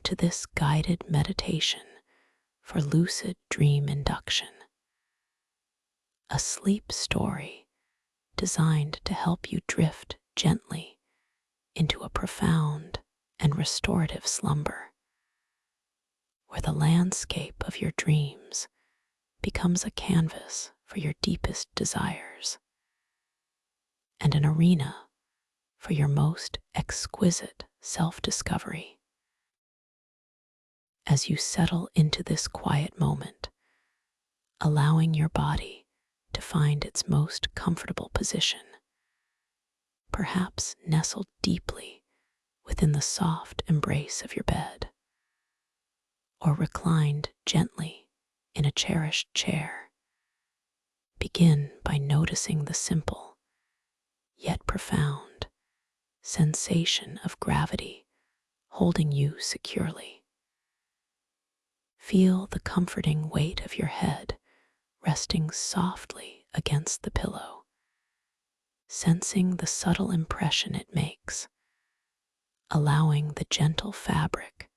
to this guided meditation for lucid dream induction, a sleep story designed to help you drift gently into a profound and restorative slumber, where the landscape of your dreams becomes a canvas for your deepest desires and an arena for your most exquisite self-discovery. As you settle into this quiet moment, allowing your body to find its most comfortable position, perhaps nestled deeply within the soft embrace of your bed, or reclined gently in a cherished chair, begin by noticing the simple, yet profound, sensation of gravity holding you securely. Feel the comforting weight of your head resting softly against the pillow, sensing the subtle impression it makes, allowing the gentle fabric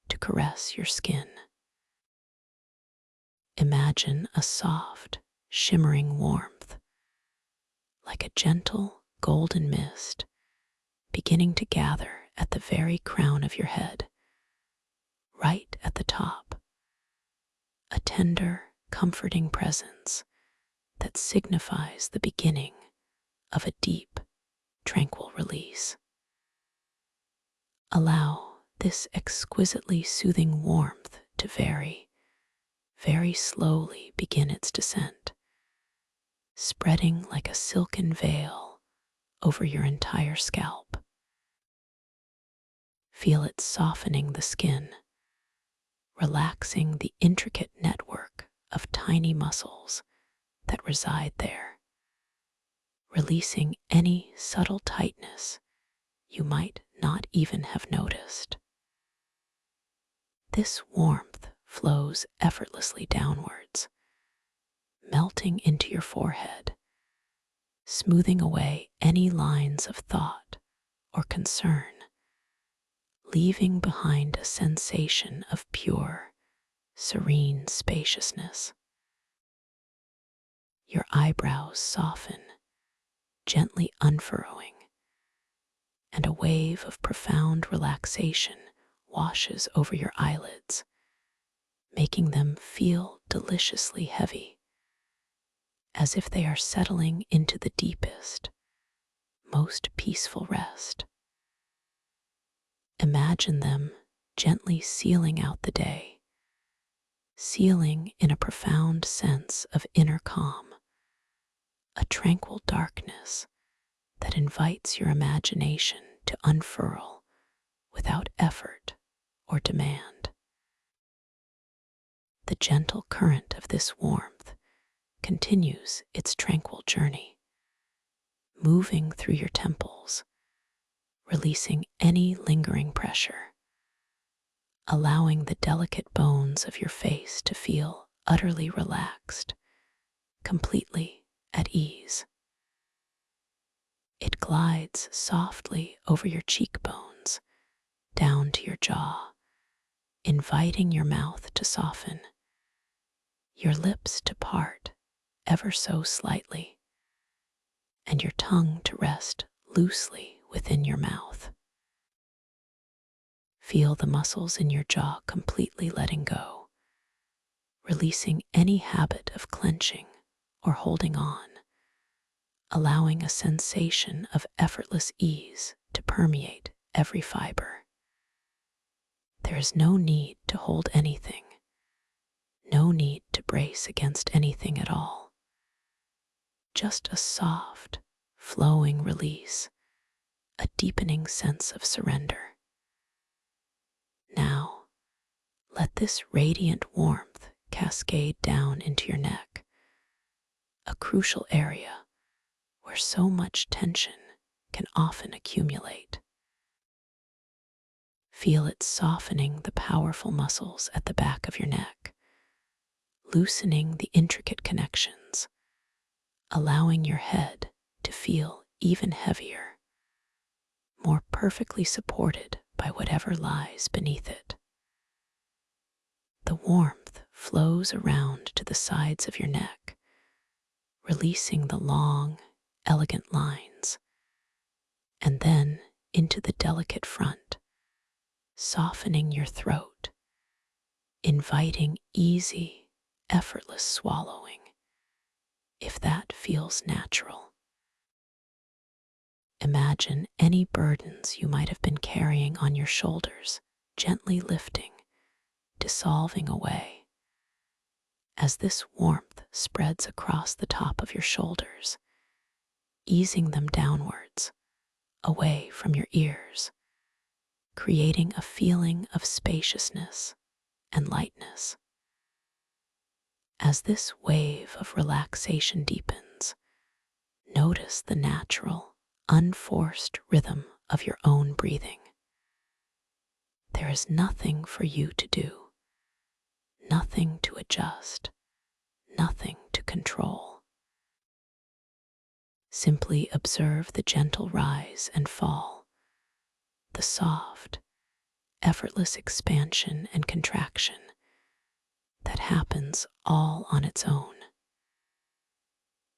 to caress your skin. Imagine a soft, shimmering warmth, like a gentle golden mist, beginning to gather at the very crown of your head, right at the top, a tender, comforting presence that signifies the beginning of a deep, tranquil release. Allow this exquisitely soothing warmth to very, very slowly begin its descent, spreading like a silken veil over your entire scalp. Feel it softening the skin, relaxing the intricate network of tiny muscles that reside there, releasing any subtle tightness you might not even have noticed. This warmth flows effortlessly downwards, melting into your forehead, smoothing away any lines of thought or concern, leaving behind a sensation of pure, serene spaciousness. Your eyebrows soften, gently unfurrowing, and a wave of profound relaxation washes over your eyelids, making them feel deliciously heavy, as if they are settling into the deepest, most peaceful rest. Imagine them gently sealing out the day, sealing in a profound sense of inner calm, a tranquil darkness that invites your imagination to unfurl without effort or demand. The gentle current of this warmth continues its tranquil journey, moving through your temples, releasing any lingering pressure, allowing the delicate bones of your face to feel utterly relaxed, completely at ease. It glides softly over your cheekbones, down to your jaw, inviting your mouth to soften, your lips to part ever so slightly, and your tongue to rest loosely within your mouth. Feel the muscles in your jaw completely letting go, releasing any habit of clenching or holding on, allowing a sensation of effortless ease to permeate every fiber. There is no need to hold anything, no need to brace against anything at all. Just a soft, flowing release, a deepening sense of surrender. Now, let this radiant warmth cascade down into your neck, a crucial area where so much tension can often accumulate. Feel it softening the powerful muscles at the back of your neck, loosening the intricate connections, allowing your head to feel even heavier, more perfectly supported by whatever lies beneath it. warmth flows around to the sides of your neck, releasing the long, elegant lines, and then into the delicate front, softening your throat, inviting easy, effortless swallowing, if that feels natural. Imagine any burdens you might have been carrying on your shoulders gently lifting, dissolving away. As this warmth spreads across the top of your shoulders, easing them downwards, away from your ears, creating a feeling of spaciousness and lightness. As this wave of relaxation deepens, notice the natural, unforced rhythm of your own breathing. There is nothing for you to do, nothing to adjust, nothing to control. Simply observe the gentle rise and fall, the soft, effortless expansion and contraction that happens all on its own.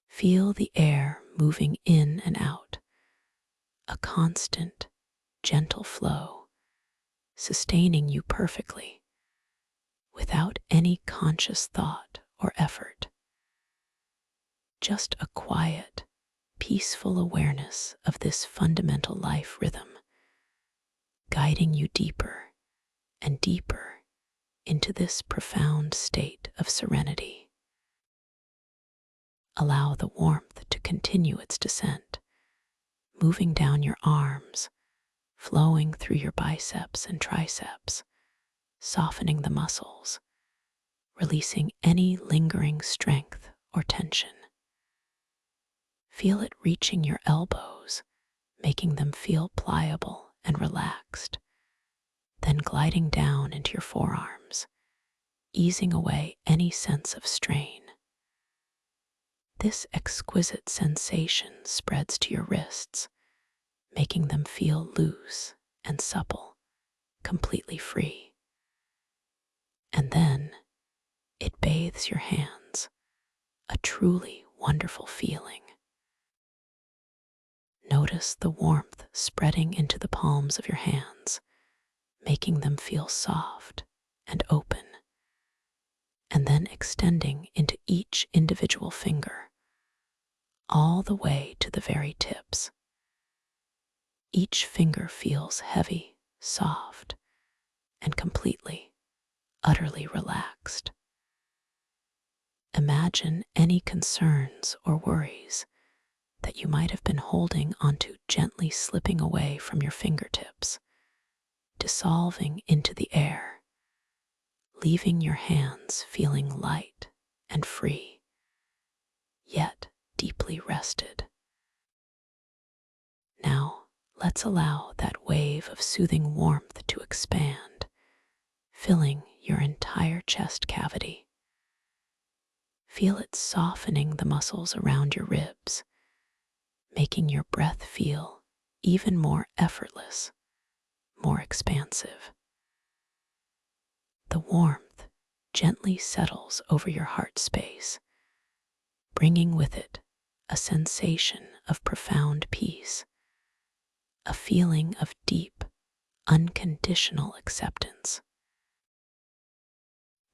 Feel the air moving in and out, a constant, gentle flow, sustaining you perfectly, without any conscious thought or effort. Just a quiet, peaceful awareness of this fundamental life rhythm, guiding you deeper and deeper into this profound state of serenity. Allow the warmth to continue its descent, moving down your arms, flowing through your biceps and triceps, softening the muscles, releasing any lingering strength or tension. Feel it reaching your elbows, making them feel pliable and relaxed, then gliding down into your forearms, easing away any sense of strain. This exquisite sensation spreads to your wrists, making them feel loose and supple, completely free. And then it bathes your hands, a truly wonderful feeling. Notice the warmth spreading into the palms of your hands, making them feel soft and open, and then extending into each individual finger, all the way to the very tips. Each finger feels heavy, soft, and completely, utterly relaxed. Imagine any concerns or worries that you might have been holding onto gently slipping away from your fingertips, dissolving into the air, leaving your hands feeling light and free, yet deeply rested. Now, let's allow that wave of soothing warmth to expand, filling your entire chest cavity. Feel it softening the muscles around your ribs, making your breath feel even more effortless, more expansive. The warmth gently settles over your heart space, bringing with it a sensation of profound peace, a feeling of deep, unconditional acceptance.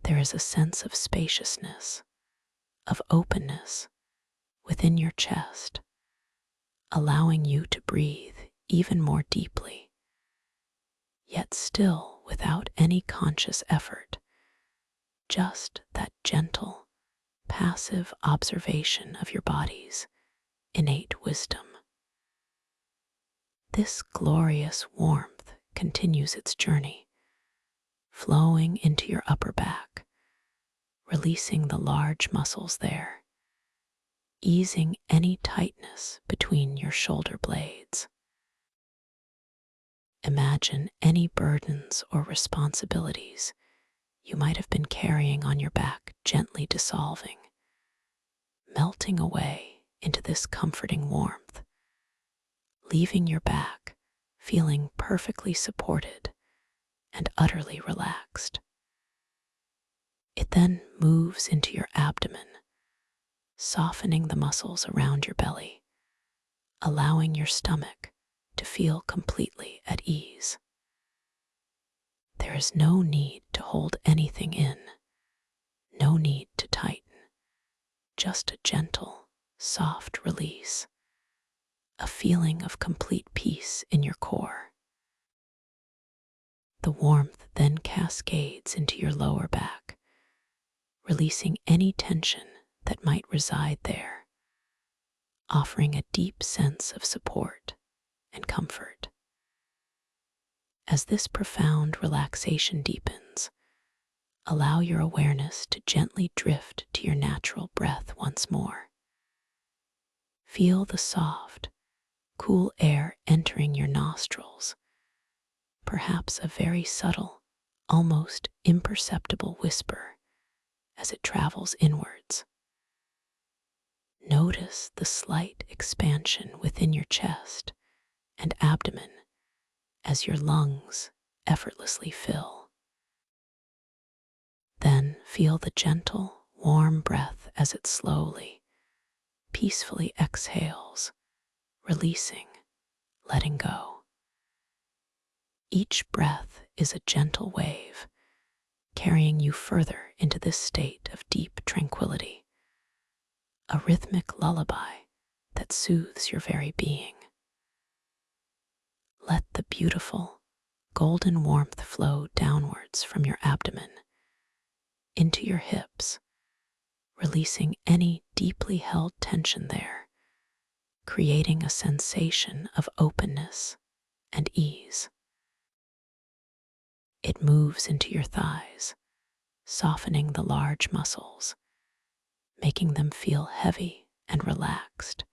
There is a sense of spaciousness, of openness within your chest, allowing you to breathe even more deeply, yet still without any conscious effort, just that gentle, passive observation of your body's innate wisdom. This glorious warmth continues its journey, flowing into your upper back, releasing the large muscles there, easing any tightness between your shoulder blades. Imagine any burdens or responsibilities you might have been carrying on your back gently dissolving, melting away into this comforting warmth, leaving your back feeling perfectly supported and utterly relaxed. then moves into your abdomen, softening the muscles around your belly, allowing your stomach to feel completely at ease. There is no need to hold anything in, no need to tighten, just a gentle, soft release, a feeling of complete peace in your core. The warmth then cascades into your lower back, releasing any tension that might reside there, offering a deep sense of support and comfort. As this profound relaxation deepens, allow your awareness to gently drift to your natural breath once more. Feel the soft, cool air entering your nostrils, perhaps a very subtle, almost imperceptible whisper as it travels inwards. Notice the slight expansion within your chest and abdomen as your lungs effortlessly fill. Then feel the gentle, warm breath as it slowly, peacefully exhales, releasing, letting go. Each breath is a gentle wave, carrying you further into this state of deep tranquility, a rhythmic lullaby that soothes your very being. Let the beautiful, golden warmth flow downwards from your abdomen into your hips, releasing any deeply held tension there, creating a sensation of openness and ease. It moves into your thighs, softening the large muscles, making them feel heavy and relaxed,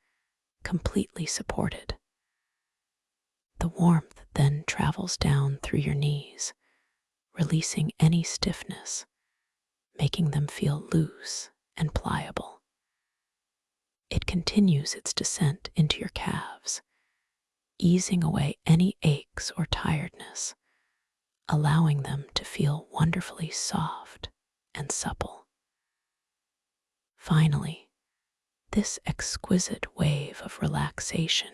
completely supported. The warmth then travels down through your knees, releasing any stiffness, making them feel loose and pliable. It continues its descent into your calves, easing away any aches or tiredness, allowing them to feel wonderfully soft and supple. Finally, this exquisite wave of relaxation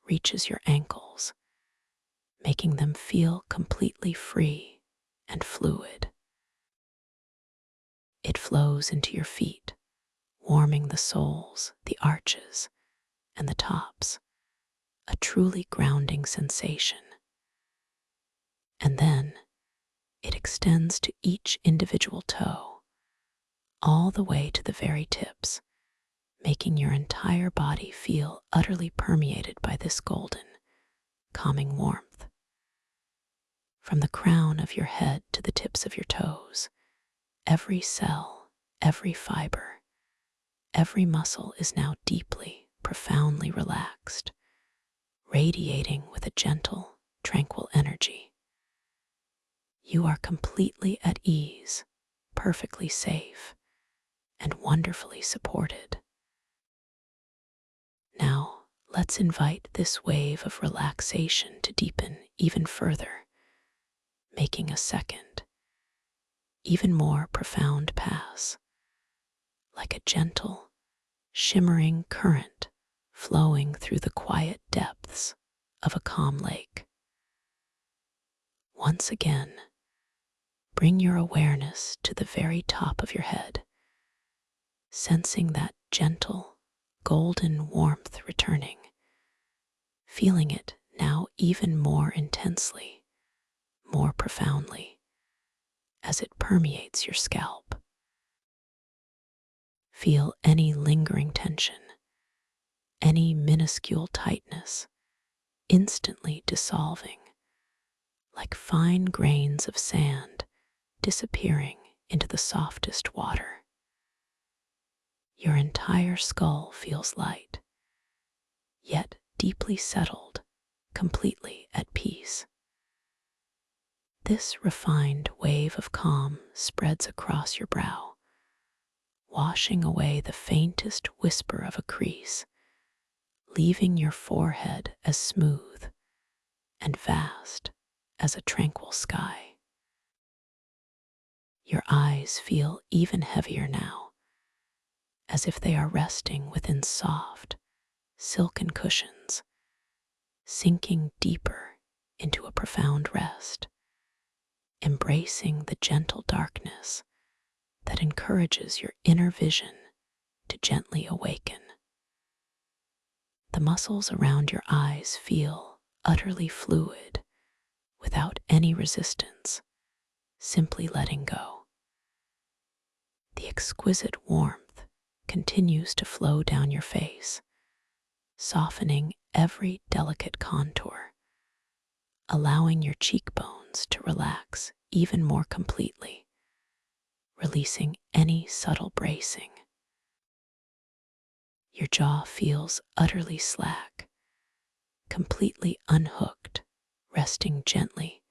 reaches your ankles, making them feel completely free and fluid. It flows into your feet, warming the soles, the arches, and the tops, a truly grounding sensation. And then it extends to each individual toe, all the way to the very tips, making your entire body feel utterly permeated by this golden, calming warmth. From the crown of your head to the tips of your toes, every cell, every fiber, every muscle is now deeply, profoundly relaxed, radiating with a gentle, tranquil energy. You are completely at ease, perfectly safe, and wonderfully supported. Now, let's invite this wave of relaxation to deepen even further, making a second, even more profound pass, like a gentle, shimmering current flowing through the quiet depths of a calm lake. Once again, bring your awareness to the very top of your head, sensing that gentle, golden warmth returning, feeling it now even more intensely, more profoundly, as it permeates your scalp. Feel any lingering tension, any minuscule tightness, instantly dissolving, like fine grains of sand disappearing into the softest water. Your entire skull feels light, yet deeply settled, completely at peace. This refined wave of calm spreads across your brow, washing away the faintest whisper of a crease, leaving your forehead as smooth and vast as a tranquil sky. Your eyes feel even heavier now, as if they are resting within soft, silken cushions, sinking deeper into a profound rest, embracing the gentle darkness that encourages your inner vision to gently awaken. The muscles around your eyes feel utterly fluid, without any resistance, simply letting go. The exquisite warmth continues to flow down your face, softening every delicate contour, allowing your cheekbones to relax even more completely, releasing any subtle bracing. Your jaw feels utterly slack, completely unhooked, resting gently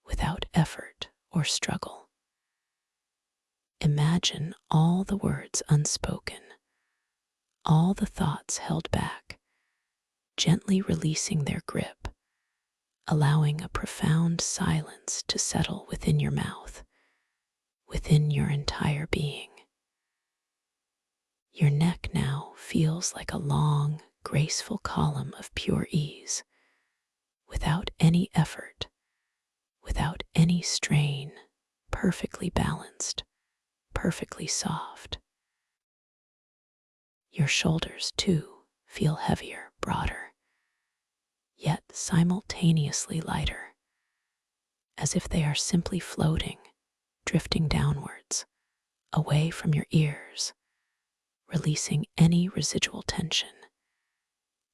without effort or struggle. Imagine all the words unspoken, all the thoughts held back, gently releasing their grip, allowing a profound silence to settle within your mouth, within your entire being. Your neck now feels like a long, graceful column of pure ease, without any effort, without any strain, perfectly balanced, perfectly soft. Your shoulders, too, feel heavier, broader, yet simultaneously lighter, as if they are simply floating, drifting downwards, away from your ears, releasing any residual tension,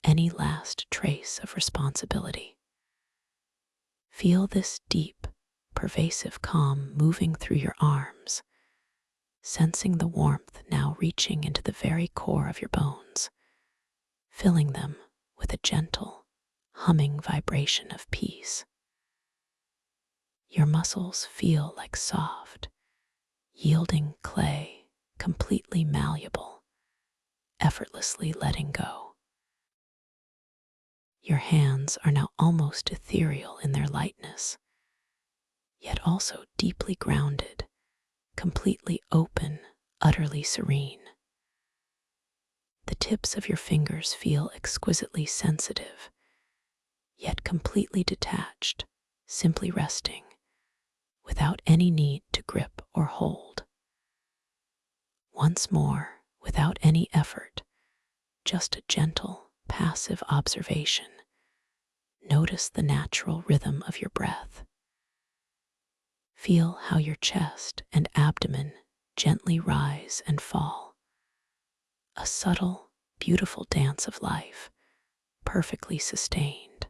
any last trace of responsibility. Feel this deep, pervasive calm moving through your arms, sensing the warmth now reaching into the very core of your bones, filling them with a gentle, humming vibration of peace. Your muscles feel like soft, yielding clay, completely malleable, effortlessly letting go. Your hands are now almost ethereal in their lightness, yet also deeply grounded, completely open, utterly serene. The tips of your fingers feel exquisitely sensitive, yet completely detached, simply resting, without any need to grip or hold. Once more, without any effort, just a gentle, passive observation. Notice the natural rhythm of your breath. Feel how your chest and abdomen gently rise and fall. A subtle, beautiful dance of life, perfectly sustained.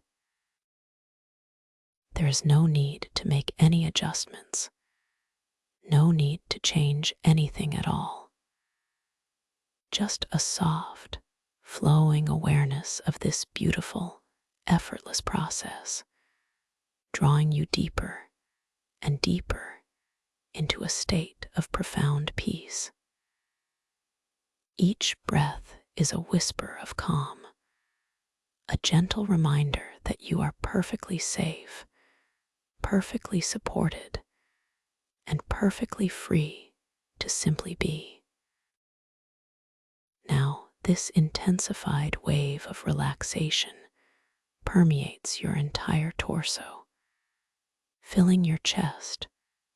There is no need to make any adjustments, no need to change anything at all. Just a soft, flowing awareness of this beautiful, effortless process, drawing you deeper and deeper into a state of profound peace. Each breath is a whisper of calm, a gentle reminder that you are perfectly safe, perfectly supported, and perfectly free to simply be. Now, this intensified wave of relaxation permeates your entire torso, filling your chest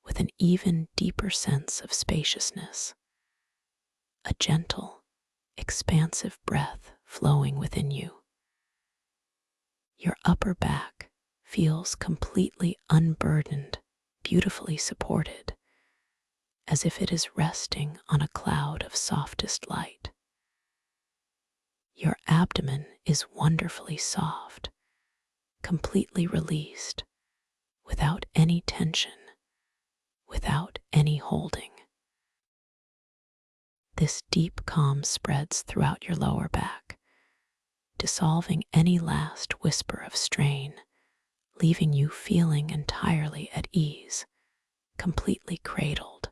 with an even deeper sense of spaciousness. A gentle, expansive breath flowing within you. Your upper back feels completely unburdened, beautifully supported, as if it is resting on a cloud of softest light. Your abdomen is wonderfully soft, completely released, without any tension, without any holding. This deep calm spreads throughout your lower back, dissolving any last whisper of strain, leaving you feeling entirely at ease, completely cradled.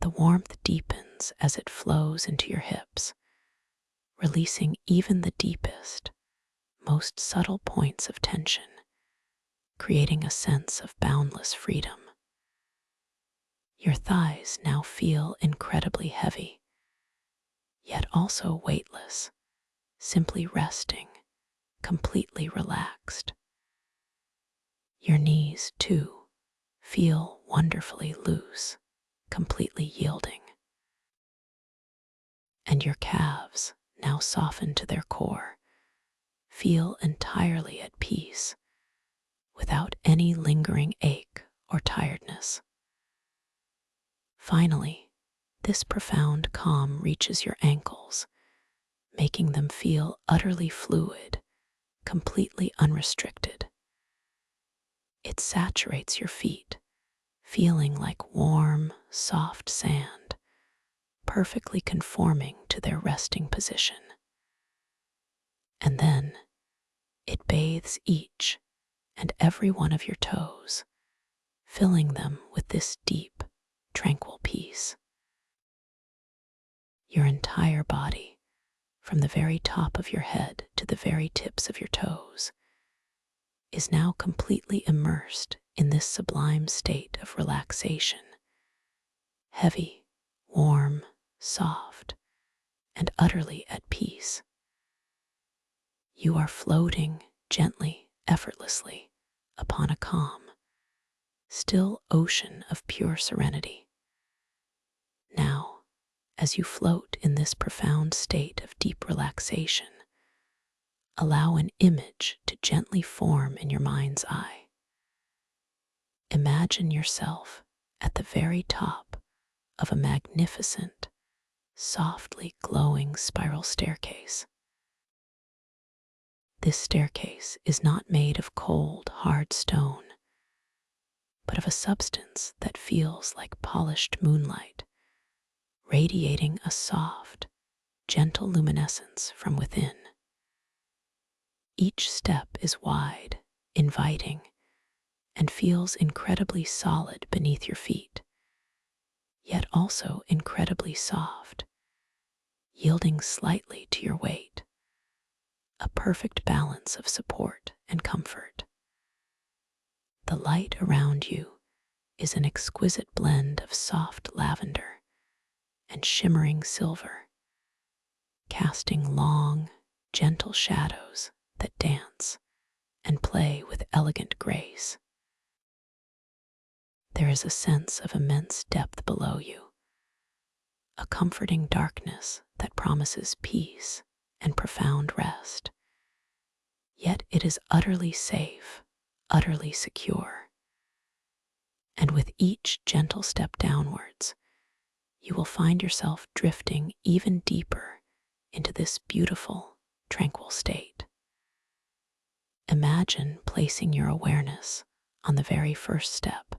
The warmth deepens as it flows into your hips, releasing even the deepest, most subtle points of tension, creating a sense of boundless freedom. Your thighs now feel incredibly heavy, yet also weightless, simply resting, completely relaxed. Your knees, too, feel wonderfully loose, completely yielding. And your calves, now softened to their core, feel entirely at peace, without any lingering ache or tiredness. Finally, this profound calm reaches your ankles, making them feel utterly fluid, completely unrestricted. It saturates your feet, feeling like warm, soft sand, perfectly conforming to their resting position. And then it bathes each and every one of your toes, filling them with this deep, tranquil peace. Your entire body, from the very top of your head to the very tips of your toes, is now completely immersed in this sublime state of relaxation. Heavy, warm, soft, and utterly at peace. You are floating gently, effortlessly, upon a calm, still ocean of pure serenity. Now, as you float in this profound state of deep relaxation, allow an image to gently form in your mind's eye. Imagine yourself at the very top of a magnificent, softly glowing spiral staircase. This staircase is not made of cold, hard stone, but of a substance that feels like polished moonlight, radiating a soft, gentle luminescence from within. Each step is wide, inviting, and feels incredibly solid beneath your feet, yet also incredibly soft, yielding slightly to your weight, a perfect balance of support and comfort. The light around you is an exquisite blend of soft lavender and shimmering silver, casting long, gentle shadows that dance and play with elegant grace. There is a sense of immense depth below you, a comforting darkness that promises peace and profound rest. Yet it is utterly safe, utterly secure. And with each gentle step downwards, you will find yourself drifting even deeper into this beautiful, tranquil state. Imagine placing your awareness on the very first step,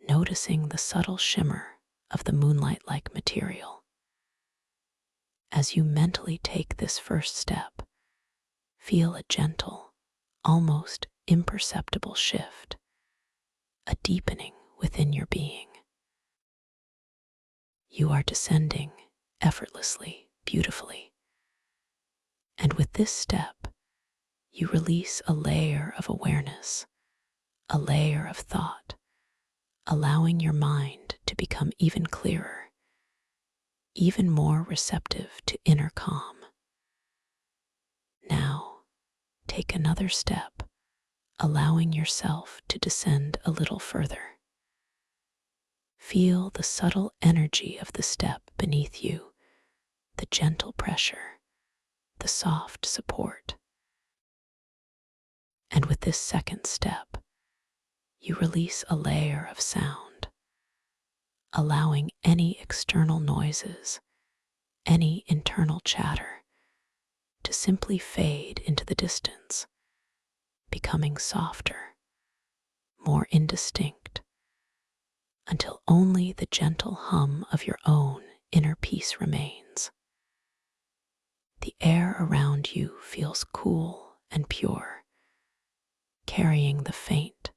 noticing the subtle shimmer of the moonlight-like material. As you mentally take this first step, feel a gentle, almost imperceptible shift, a deepening within your being. You are descending effortlessly, beautifully. And with this step, you release a layer of awareness, a layer of thought, allowing your mind to become even clearer, even more receptive to inner calm. Now, take another step, allowing yourself to descend a little further. Feel the subtle energy of the step beneath you, the gentle pressure, the soft support. And with this second step, you release a layer of sound, allowing any external noises, any internal chatter, to simply fade into the distance, becoming softer, more indistinct, until only the gentle hum of your own inner peace remains. The air around you feels cool and pure, carrying the faint,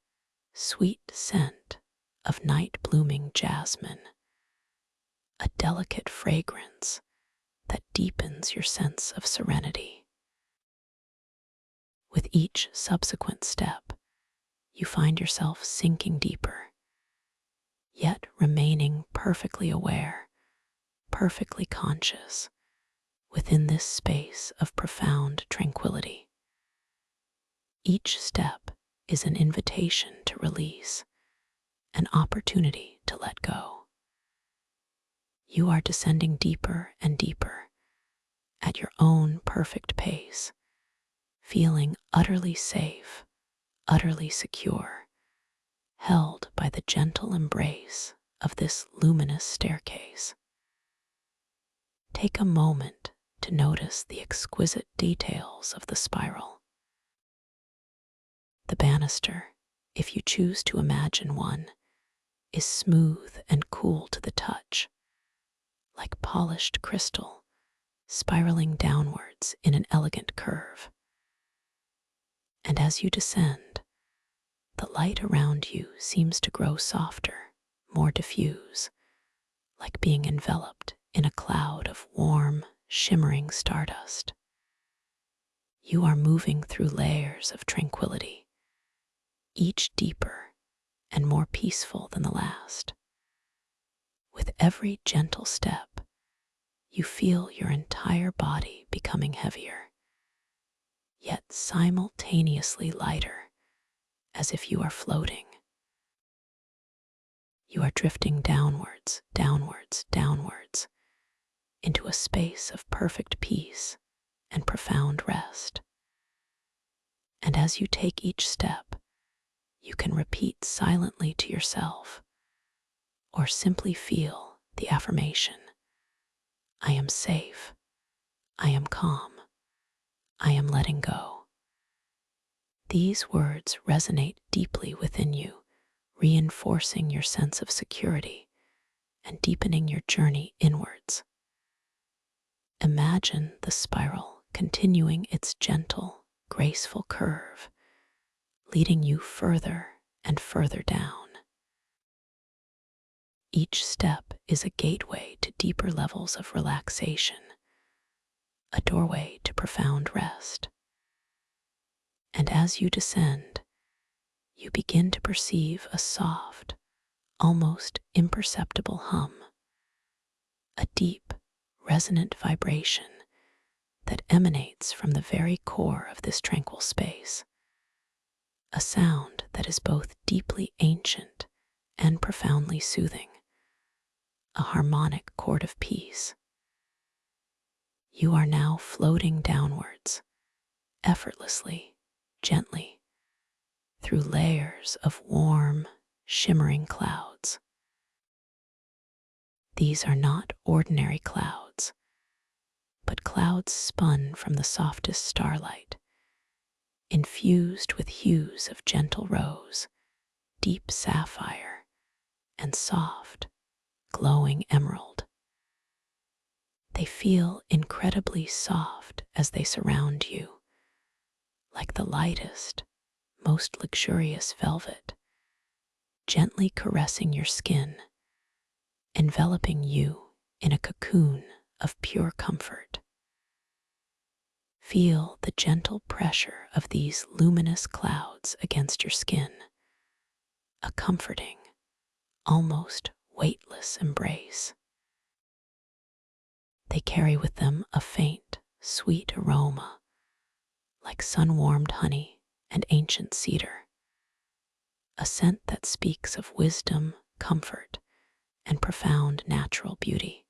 sweet scent of night-blooming jasmine, a delicate fragrance that deepens your sense of serenity. With each subsequent step, you find yourself sinking deeper, yet remaining perfectly aware, perfectly conscious within this space of profound tranquility. Each step is an invitation to release, an opportunity to let go. You are descending deeper and deeper at your own perfect pace, feeling utterly safe, utterly secure, held by the gentle embrace of this luminous staircase. Take a moment to notice the exquisite details of the spiral. The banister, if you choose to imagine one, is smooth and cool to the touch, like polished crystal, spiraling downwards in an elegant curve. And as you descend, the light around you seems to grow softer, more diffuse, like being enveloped in a cloud of warm, shimmering stardust. You are moving through layers of tranquility, each deeper and more peaceful than the last. With every gentle step, you feel your entire body becoming heavier, yet simultaneously lighter, as if you are floating. You are drifting downwards, downwards, downwards, into a space of perfect peace and profound rest. And as you take each step, you can repeat silently to yourself, or simply feel the affirmation: I am safe, I am calm, I am letting go. These words resonate deeply within you, reinforcing your sense of security and deepening your journey inwards. Imagine the spiral continuing its gentle, graceful curve, leading you further and further down. Each step is a gateway to deeper levels of relaxation, a doorway to profound rest. And as you descend, you begin to perceive a soft, almost imperceptible hum, a deep, resonant vibration that emanates from the very core of this tranquil space, a sound that is both deeply ancient and profoundly soothing, a harmonic chord of peace. You are now floating downwards, effortlessly, gently, through layers of warm, shimmering clouds. These are not ordinary clouds, but clouds spun from the softest starlight, infused with hues of gentle rose, deep sapphire, and soft, glowing emerald. They feel incredibly soft as they surround you, like the lightest, most luxurious velvet, gently caressing your skin, enveloping you in a cocoon of pure comfort. Feel the gentle pressure of these luminous clouds against your skin, a comforting, almost weightless embrace. They carry with them a faint, sweet aroma, like sun-warmed honey and ancient cedar, a scent that speaks of wisdom, comfort, and profound natural beauty.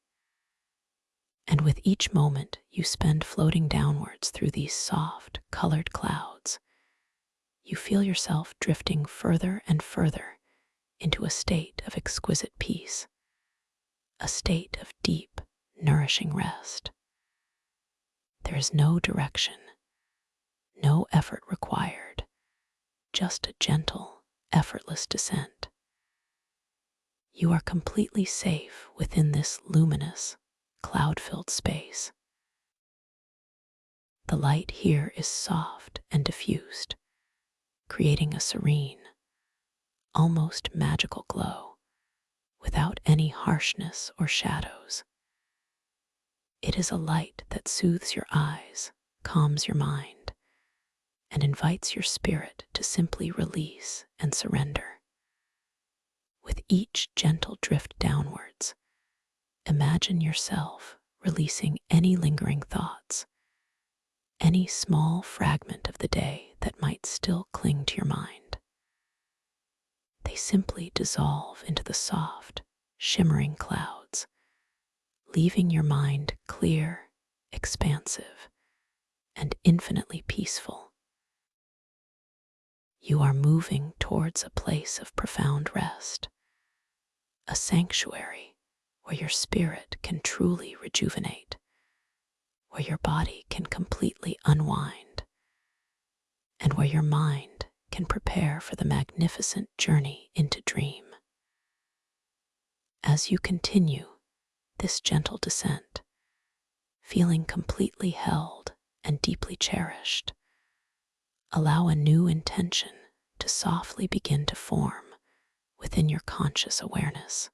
And with each moment you spend floating downwards through these soft, colored clouds, you feel yourself drifting further and further into a state of exquisite peace, a state of deep, nourishing rest. There is no direction, no effort required, just a gentle, effortless descent. You are completely safe within this luminous, cloud-filled space. The light here is soft and diffused, creating a serene, almost magical glow without any harshness or shadows. It is a light that soothes your eyes, calms your mind, and invites your spirit to simply release and surrender. With each gentle drift downwards, imagine yourself releasing any lingering thoughts, any small fragment of the day that might still cling to your mind. They simply dissolve into the soft, shimmering clouds, leaving your mind clear, expansive, and infinitely peaceful. You are moving towards a place of profound rest, a sanctuary where your spirit can truly rejuvenate, where your body can completely unwind, and where your mind can prepare for the magnificent journey into dream. As you continue this gentle descent, feeling completely held and deeply cherished, allow a new intention to softly begin to form within your conscious awareness.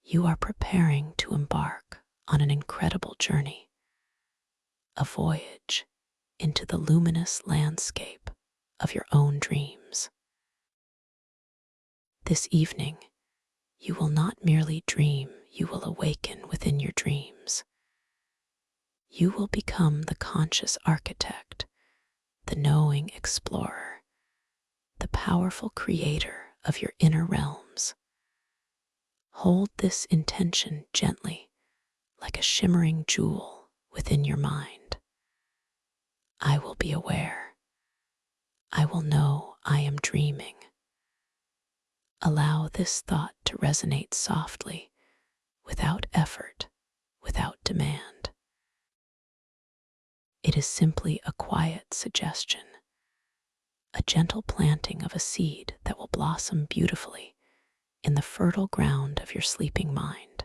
You are preparing to embark on an incredible journey, a voyage into the luminous landscape of your own dreams. This evening, you will not merely dream, you will awaken within your dreams. You will become the conscious architect, the knowing explorer, the powerful creator of your inner realms. Hold this intention gently, like a shimmering jewel within your mind. I will be aware. I will know I am dreaming. Allow this thought to resonate softly, without effort, without demand. It is simply a quiet suggestion, a gentle planting of a seed that will blossom beautifully in the fertile ground of your sleeping mind.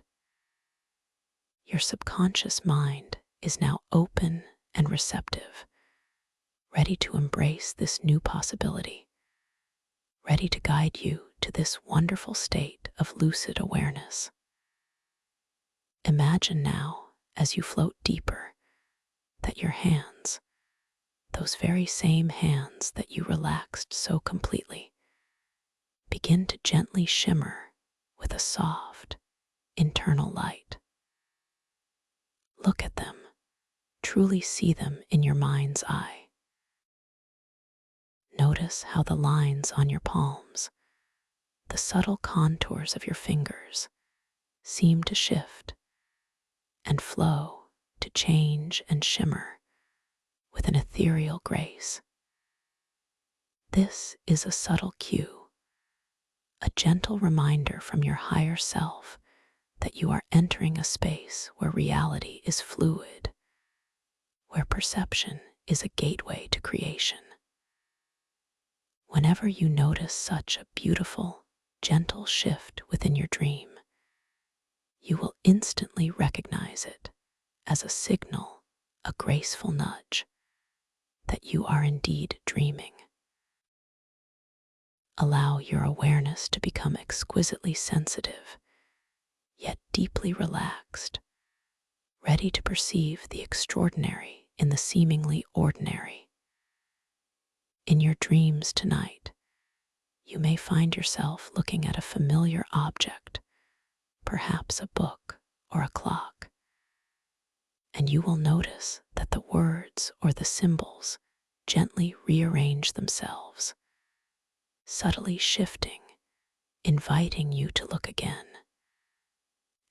Your subconscious mind is now open and receptive, ready to embrace this new possibility, ready to guide you to this wonderful state of lucid awareness. Imagine now, as you float deeper, that your hands, those very same hands that you relaxed so completely, begin to gently shimmer with a soft, internal light. Look at them, truly see them in your mind's eye. Notice how the lines on your palms, the subtle contours of your fingers, seem to shift and flow, to change and shimmer with an ethereal grace. This is a subtle cue, a gentle reminder from your higher self that you are entering a space where reality is fluid, where perception is a gateway to creation. Whenever you notice such a beautiful, gentle shift within your dream, you will instantly recognize it as a signal, a graceful nudge, that you are indeed dreaming. Allow your awareness to become exquisitely sensitive, yet deeply relaxed, ready to perceive the extraordinary in the seemingly ordinary. In your dreams tonight, you may find yourself looking at a familiar object, perhaps a book or a clock, and you will notice that the words or the symbols gently rearrange themselves, subtly shifting, inviting you to look again.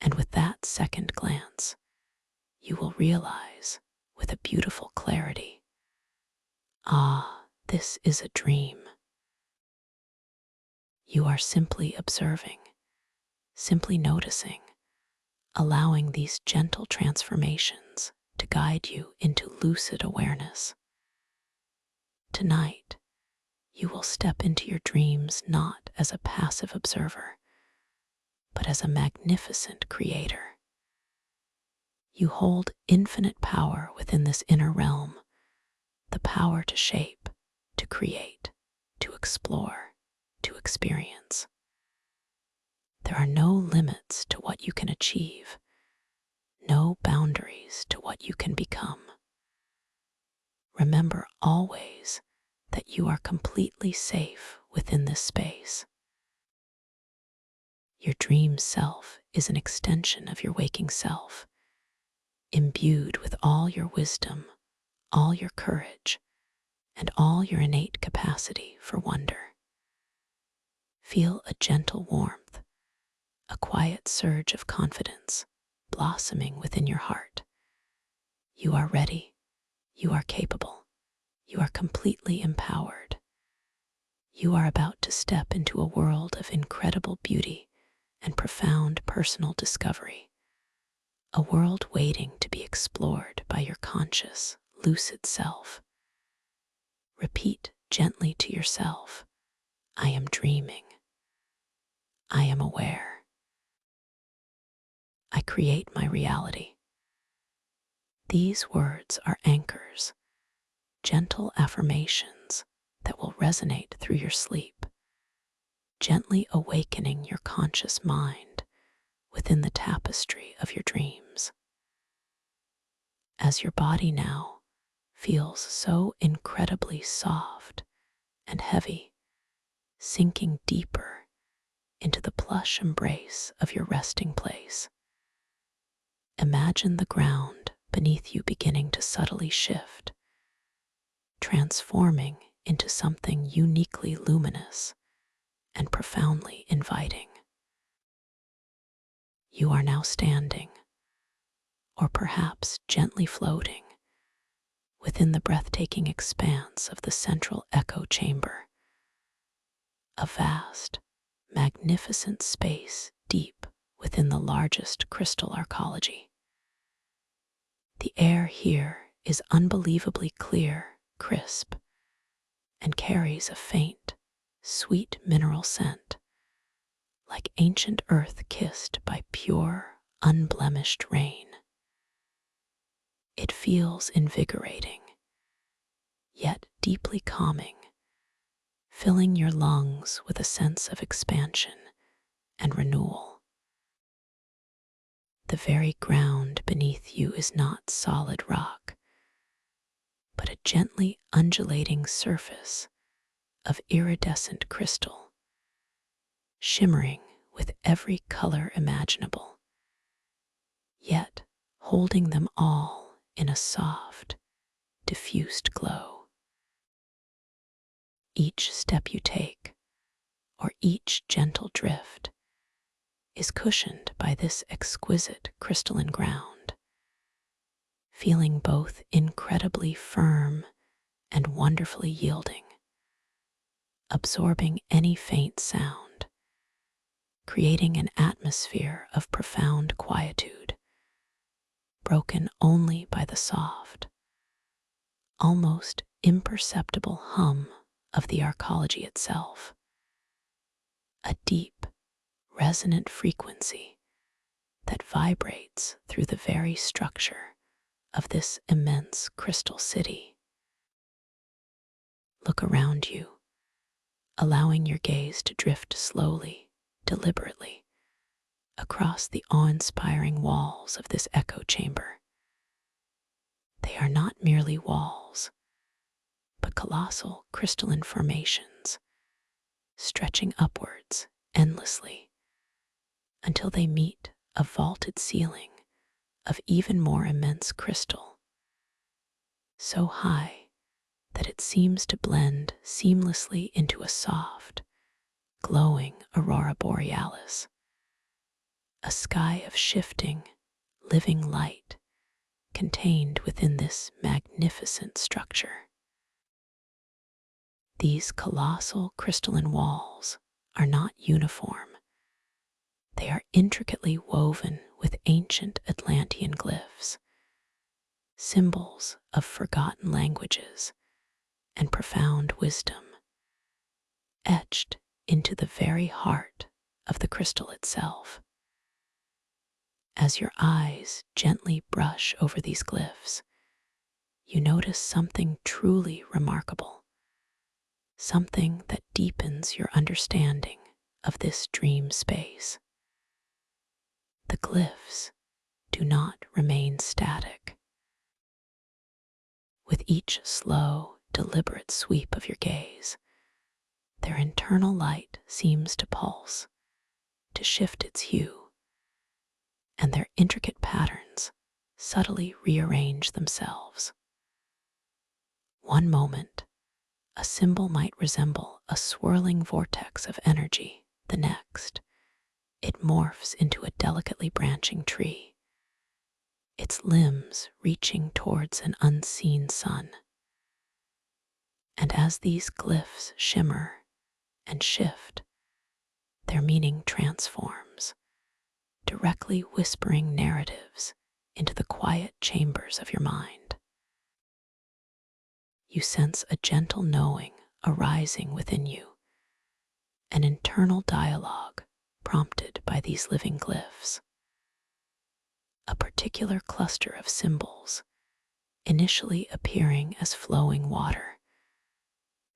And with that second glance, you will realize with a beautiful clarity, ah, this is a dream. You are simply observing, simply noticing, allowing these gentle transformations to guide you into lucid awareness. Tonight, you will step into your dreams not as a passive observer, but as a magnificent creator. You hold infinite power within this inner realm, the power to shape, to create, to explore, to experience. There are no limits to what you can achieve, no boundaries to what you can become. Remember always that you are completely safe within this space. Your dream self is an extension of your waking self, imbued with all your wisdom, all your courage, and all your innate capacity for wonder. Feel a gentle warmth, a quiet surge of confidence blossoming within your heart. You are ready, you are capable, you are completely empowered. You are about to step into a world of incredible beauty and profound personal discovery, a world waiting to be explored by your conscious, lucid self. Repeat gently to yourself, I am dreaming. I am aware. I create my reality. These words are anchors, gentle affirmations that will resonate through your sleep, gently awakening your conscious mind within the tapestry of your dreams. As your body now feels so incredibly soft and heavy, sinking deeper into the plush embrace of your resting place, imagine the ground beneath you beginning to subtly shift, transforming into something uniquely luminous and profoundly inviting. You are now standing, or perhaps gently floating, within the breathtaking expanse of the central echo chamber, a vast, magnificent space deep within the largest crystal arcology. The air here is unbelievably clear, crisp, and carries a faint, sweet mineral scent, like ancient earth kissed by pure, unblemished rain. It feels invigorating, yet deeply calming, filling your lungs with a sense of expansion and renewal. The very ground beneath you is not solid rock, but a gently undulating surface of iridescent crystal, shimmering with every color imaginable, yet holding them all in a soft, diffused glow. Each step you take, or each gentle drift, is cushioned by this exquisite crystalline ground, feeling both incredibly firm and wonderfully yielding, absorbing any faint sound, creating an atmosphere of profound quietude, broken only by the soft, almost imperceptible hum of the arcology itself, a deep, resonant frequency that vibrates through the very structure of this immense crystal city. Look around you, allowing your gaze to drift slowly, deliberately, across the awe-inspiring walls of this echo chamber. They are not merely walls, but colossal crystalline formations, stretching upwards endlessly until they meet a vaulted ceiling of even more immense crystal, so high that it seems to blend seamlessly into a soft, glowing aurora borealis, a sky of shifting, living light contained within this magnificent structure. These colossal crystalline walls are not uniform. They are intricately woven with ancient Atlantean glyphs, symbols of forgotten languages and profound wisdom, etched into the very heart of the crystal itself. As your eyes gently brush over these glyphs, you notice something truly remarkable, something that deepens your understanding of this dream space. The glyphs do not remain static. With each slow, deliberate sweep of your gaze, their internal light seems to pulse, to to shift its hue, and their intricate patterns subtly rearrange themselves. One moment, a symbol might resemble a swirling vortex of energy. The next, it morphs into a delicately branching tree, its limbs reaching towards an unseen sun. And as these glyphs shimmer and shift, their meaning transforms, directly whispering narratives into the quiet chambers of your mind. You sense a gentle knowing arising within you, an internal dialogue prompted by these living glyphs. A particular cluster of symbols, initially appearing as flowing water,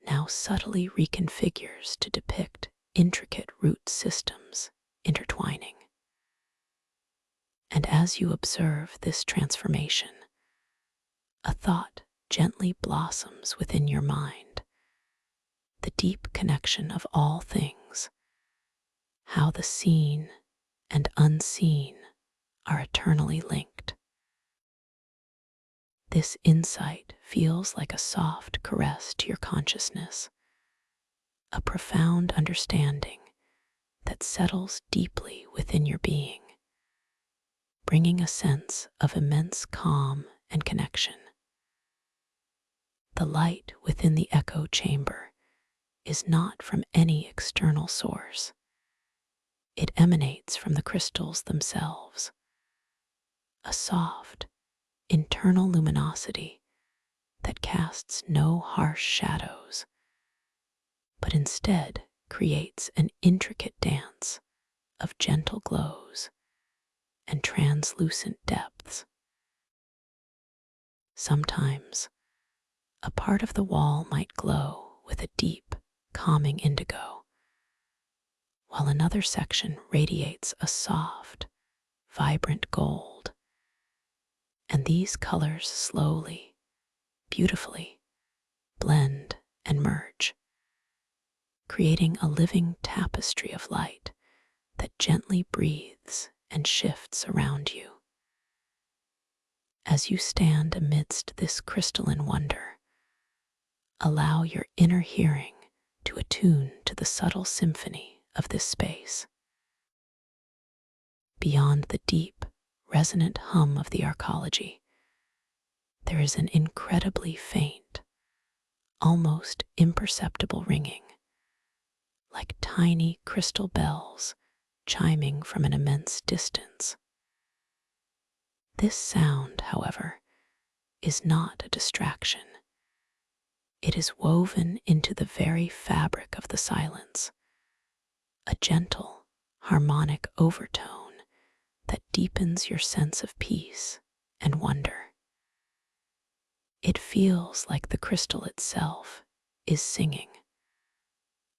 now subtly reconfigures to depict intricate root systems intertwining. And as you observe this transformation, a thought gently blossoms within your mind, the deep connection of all things, how the seen and unseen are eternally linked. This insight feels like a soft caress to your consciousness, a profound understanding that settles deeply within your being, bringing a sense of immense calm and connection. The light within the echo chamber is not from any external source. It emanates from the crystals themselves, a soft, internal luminosity that casts no harsh shadows, but instead creates an intricate dance of gentle glows and translucent depths. Sometimes, a part of the wall might glow with a deep, calming indigo, while another section radiates a soft, vibrant gold. And these colors slowly, beautifully blend and merge, creating a living tapestry of light that gently breathes and shifts around you. As you stand amidst this crystalline wonder, allow your inner hearing to attune to the subtle symphony of this space. Beyond the deep, resonant hum of the arcology, there is an incredibly faint, almost imperceptible ringing, like tiny crystal bells chiming from an immense distance. This sound, however, is not a distraction. It is woven into the very fabric of the silence, a gentle, harmonic overtone that deepens your sense of peace and wonder. It feels like the crystal itself is singing,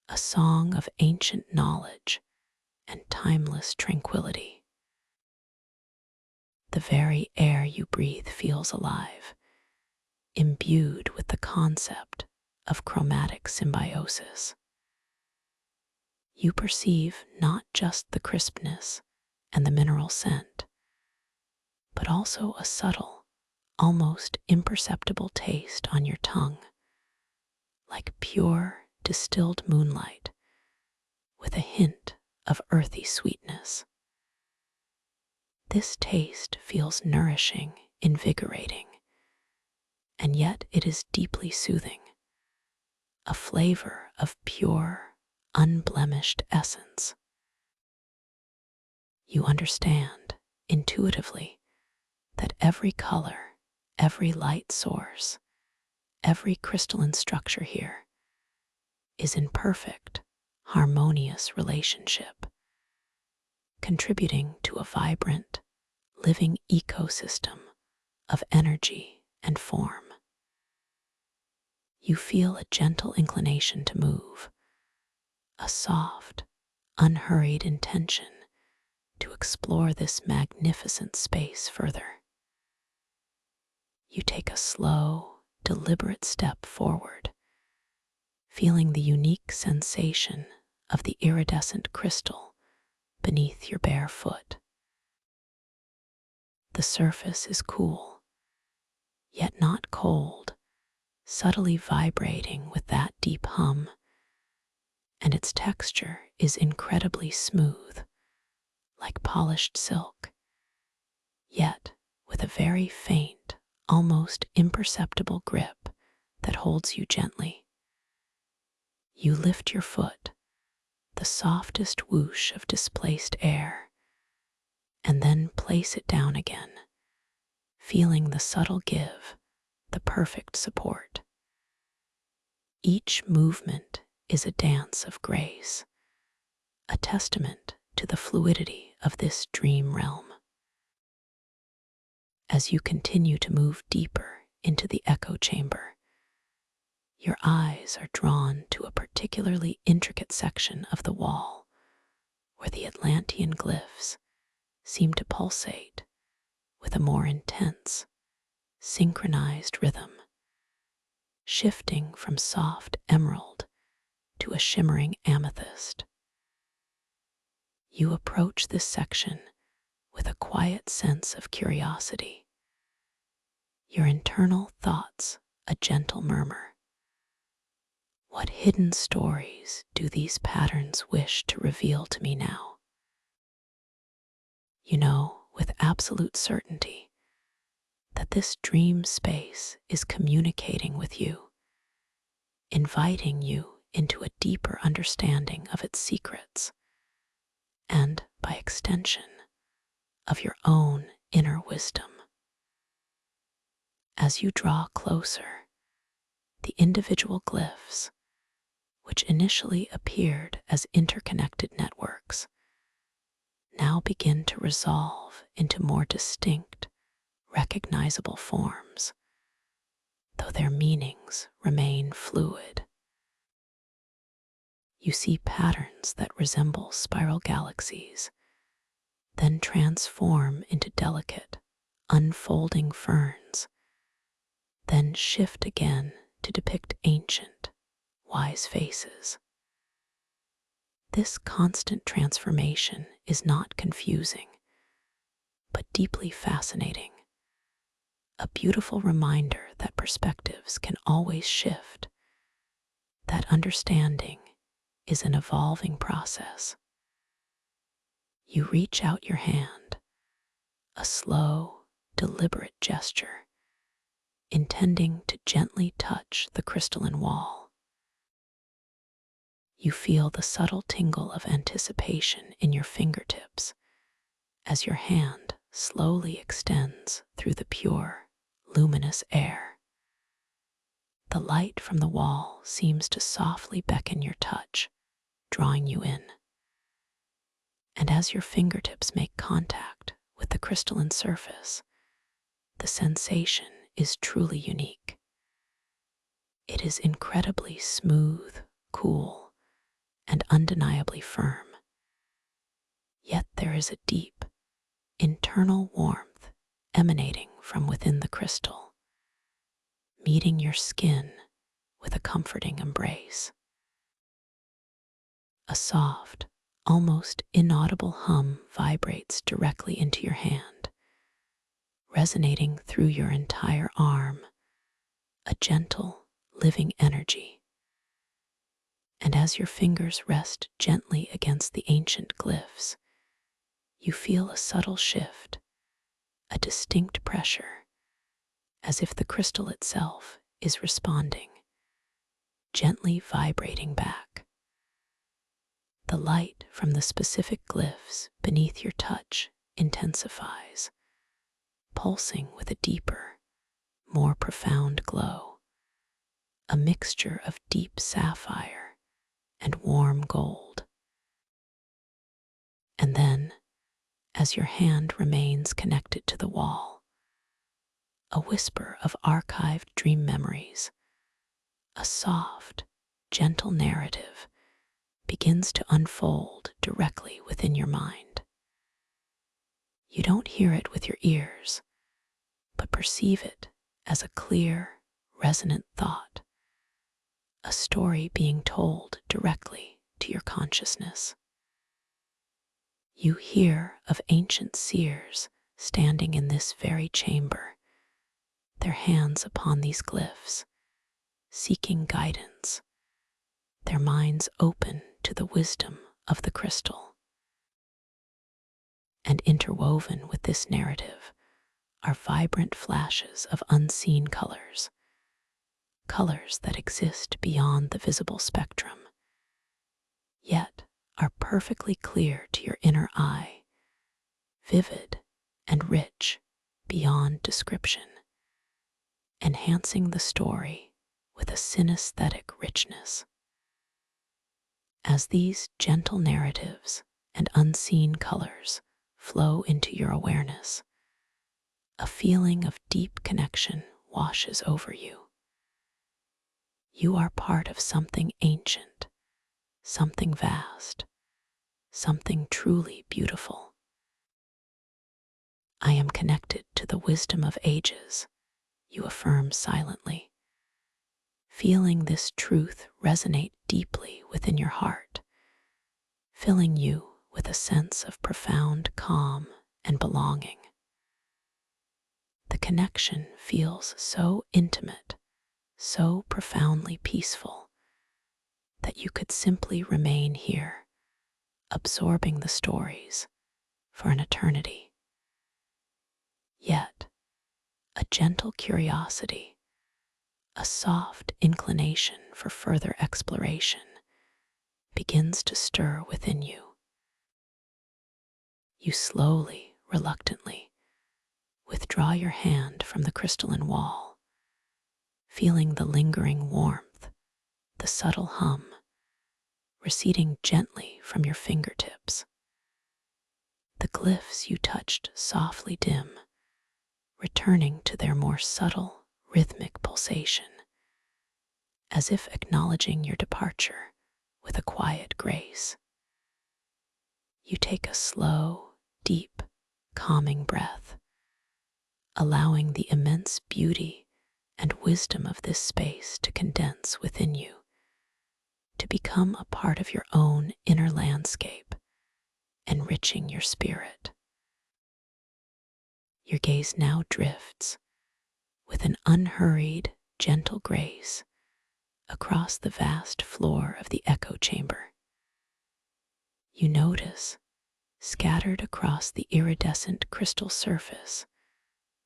a song of ancient knowledge and timeless tranquility. The very air you breathe feels alive, imbued with the concept of chromatic symbiosis. You perceive not just the crispness and the mineral scent, but also a subtle, almost imperceptible taste on your tongue, like pure, distilled moonlight with a hint of earthy sweetness. This taste feels nourishing, invigorating, and yet it is deeply soothing, a flavor of pure, unblemished essence. You understand intuitively that every color, every light source, every crystalline structure here is in perfect, harmonious relationship, contributing to a vibrant, living ecosystem of energy and form. You feel a gentle inclination to move, a soft, unhurried intention to explore this magnificent space further. You take a slow, deliberate step forward, feeling the unique sensation of the iridescent crystal beneath your bare foot. The surface is cool, yet not cold, subtly vibrating with that deep hum, and its texture is incredibly smooth, like polished silk, yet with a very faint, almost imperceptible grip that holds you gently. You lift your foot, the softest whoosh of displaced air, and then place it down again, feeling the subtle give, the perfect support. Each movement is a dance of grace, a testament to the fluidity of this dream realm. As you continue to move deeper into the echo chamber, your eyes are drawn to a particularly intricate section of the wall where the Atlantean glyphs seem to pulsate with a more intense, synchronized rhythm, shifting from soft emerald to a shimmering amethyst. You approach this section with a quiet sense of curiosity, your internal thoughts a gentle murmur. What hidden stories do these patterns wish to reveal to me now? You know with absolute certainty that this dream space is communicating with you, inviting you into a deeper understanding of its secrets, and by extension, of your own inner wisdom. As you draw closer, the individual glyphs, which initially appeared as interconnected networks, now begin to resolve into more distinct, recognizable forms, though their meanings remain fluid. You see patterns that resemble spiral galaxies, then transform into delicate, unfolding ferns, then shift again to depict ancient, wise faces. This constant transformation is not confusing, but deeply fascinating, a beautiful reminder that perspectives can always shift, that understanding is an evolving process. You reach out your hand, a slow, deliberate gesture, intending to gently touch the crystalline wall. You feel the subtle tingle of anticipation in your fingertips as your hand slowly extends through the pure, luminous air. The light from the wall seems to softly beckon your touch, drawing you in. And as your fingertips make contact with the crystalline surface, the sensation is truly unique. It is incredibly smooth, cool, and undeniably firm. Yet there is a deep, internal warmth emanating from within the crystal, meeting your skin with a comforting embrace. A soft, almost inaudible hum vibrates directly into your hand, resonating through your entire arm, a gentle, living energy. And as your fingers rest gently against the ancient glyphs, you feel a subtle shift, a distinct pressure, as if the crystal itself is responding, gently vibrating back. The light from the specific glyphs beneath your touch intensifies, pulsing with a deeper, more profound glow, a mixture of deep sapphire and warm gold. And then, as your hand remains connected to the wall, a whisper of archived dream memories, a soft, gentle narrative begins to unfold directly within your mind. You don't hear it with your ears, but perceive it as a clear, resonant thought, a story being told directly to your consciousness. You hear of ancient seers standing in this very chamber, their hands upon these glyphs, seeking guidance, their minds open to the wisdom of the crystal. And interwoven with this narrative are vibrant flashes of unseen colors, colors that exist beyond the visible spectrum, yet are perfectly clear to your inner eye, vivid and rich beyond description, enhancing the story with a synesthetic richness. As these gentle narratives and unseen colors flow into your awareness, a feeling of deep connection washes over you. You are part of something ancient, something vast, something truly beautiful. I am connected to the wisdom of ages, you affirm silently, feeling this truth resonate deeply within your heart, filling you with a sense of profound calm and belonging. The connection feels so intimate, so profoundly peaceful, that you could simply remain here, absorbing the stories for an eternity. Yet, a gentle curiosity, a soft inclination for further exploration begins to stir within you. You slowly, reluctantly, withdraw your hand from the crystalline wall, feeling the lingering warmth, the subtle hum, receding gently from your fingertips. The glyphs you touched softly dim, returning to their more subtle, rhythmic pulsation, as if acknowledging your departure with a quiet grace. You take a slow, deep, calming breath, allowing the immense beauty and wisdom of this space to condense within you, to become a part of your own inner landscape, enriching your spirit. Your gaze now drifts with an unhurried, gentle grace across the vast floor of the echo chamber. You notice, scattered across the iridescent crystal surface,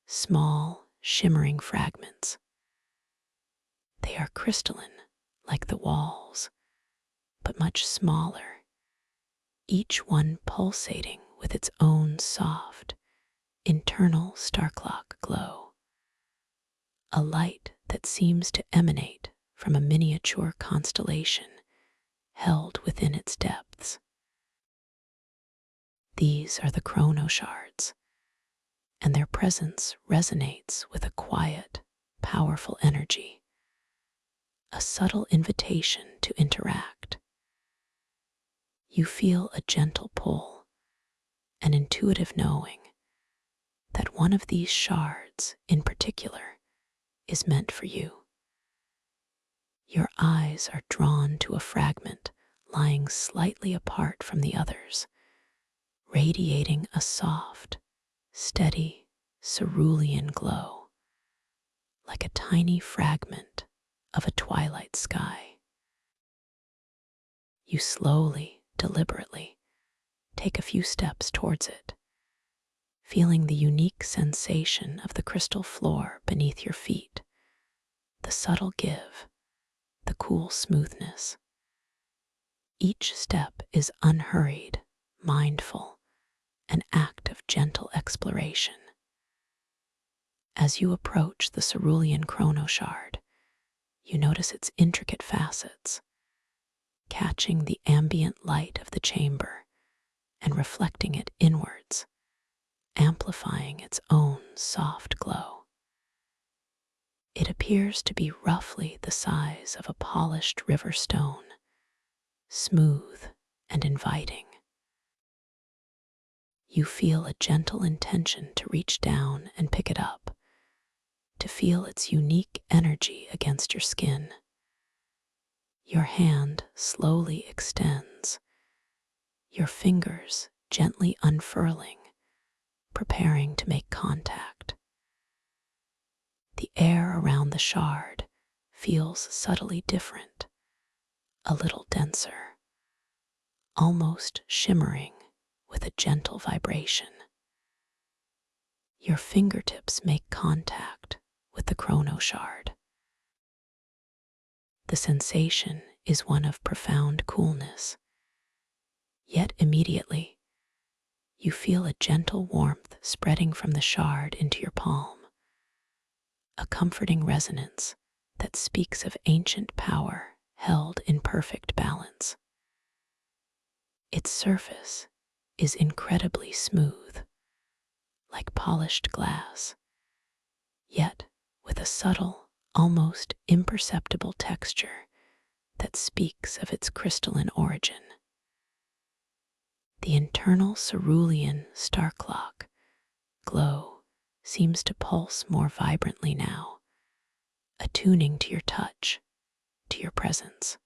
small, shimmering fragments. They are crystalline, like the walls, but much smaller, each one pulsating with its own soft, internal star-clock glow. A light that seems to emanate from a miniature constellation held within its depths. These are the chronoshards, and their presence resonates with a quiet, powerful energy, a subtle invitation to interact. You feel a gentle pull, an intuitive knowing that one of these shards in particular is meant for you. Your eyes are drawn to a fragment lying slightly apart from the others, radiating a soft, steady, cerulean glow, like a tiny fragment of a twilight sky. You slowly, deliberately, take a few steps towards it, feeling the unique sensation of the crystal floor beneath your feet, the subtle give, the cool smoothness. Each step is unhurried, mindful, an act of gentle exploration. As you approach the cerulean chronoshard, you notice its intricate facets, catching the ambient light of the chamber and reflecting it inwards, amplifying its own soft glow. It appears to be roughly the size of a polished river stone, smooth and inviting. You feel a gentle intention to reach down and pick it up, to feel its unique energy against your skin. Your hand slowly extends, your fingers gently unfurling, preparing to make contact. The air around the shard feels subtly different, a little denser, almost shimmering with a gentle vibration. Your fingertips make contact with the chrono shard. The sensation is one of profound coolness, yet immediately you feel a gentle warmth spreading from the shard into your palm, a comforting resonance that speaks of ancient power held in perfect balance. Its surface is incredibly smooth, like polished glass, yet with a subtle, almost imperceptible texture that speaks of its crystalline origin. The internal cerulean star clock glow seems to pulse more vibrantly now, attuning to your touch, to your presence.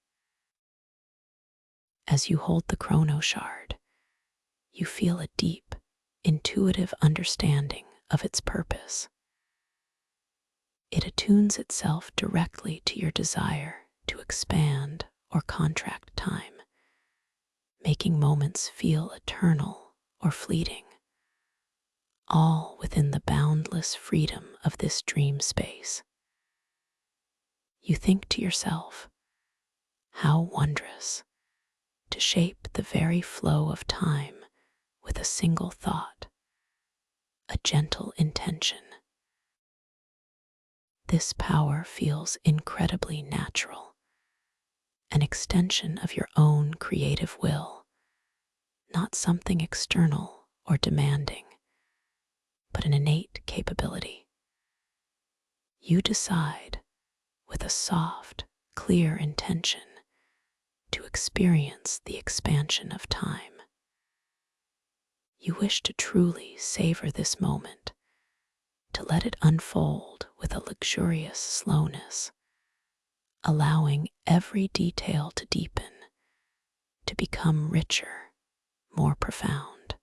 As you hold the chrono shard, you feel a deep, intuitive understanding of its purpose. It attunes itself directly to your desire to expand or contract time, making moments feel eternal or fleeting, all within the boundless freedom of this dream space. You think to yourself, how wondrous to shape the very flow of time with a single thought, a gentle intention. This power feels incredibly natural, an extension of your own creative will, not something external or demanding, but an innate capability. You decide, with a soft, clear intention, to experience the expansion of time. You wish to truly savor this moment, to let it unfold with a luxurious slowness, allowing every detail to deepen, to become richer, more profound.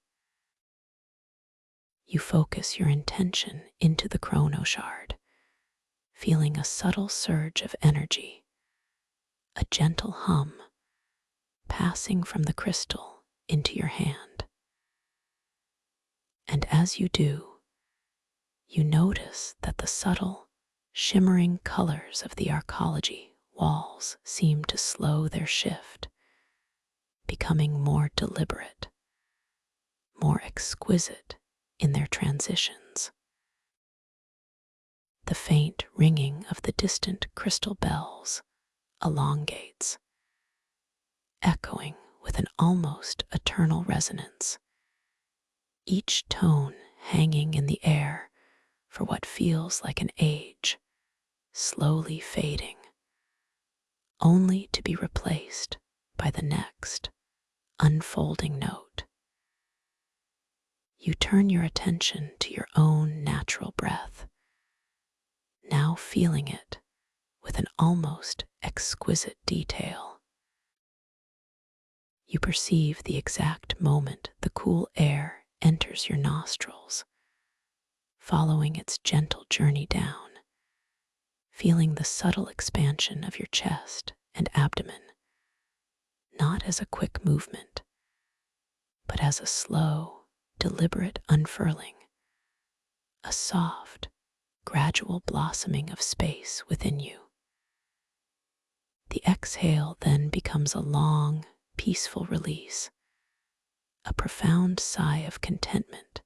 You focus your intention into the chrono shard, feeling a subtle surge of energy, a gentle hum, passing from the crystal into your hand. And as you do, you notice that the subtle, shimmering colors of the arcology walls seem to slow their shift, becoming more deliberate, more exquisite in their transitions. The faint ringing of the distant crystal bells elongates, echoing with an almost eternal resonance, each tone hanging in the air for what feels like an age, slowly fading, only to be replaced by the next unfolding note. You turn your attention to your own natural breath, now feeling it with an almost exquisite detail. You perceive the exact moment the cool air enters your nostrils, following its gentle journey down, feeling the subtle expansion of your chest and abdomen, not as a quick movement, but as a slow, deliberate unfurling, a soft, gradual blossoming of space within you. The exhale then becomes a long, peaceful release, a profound sigh of contentment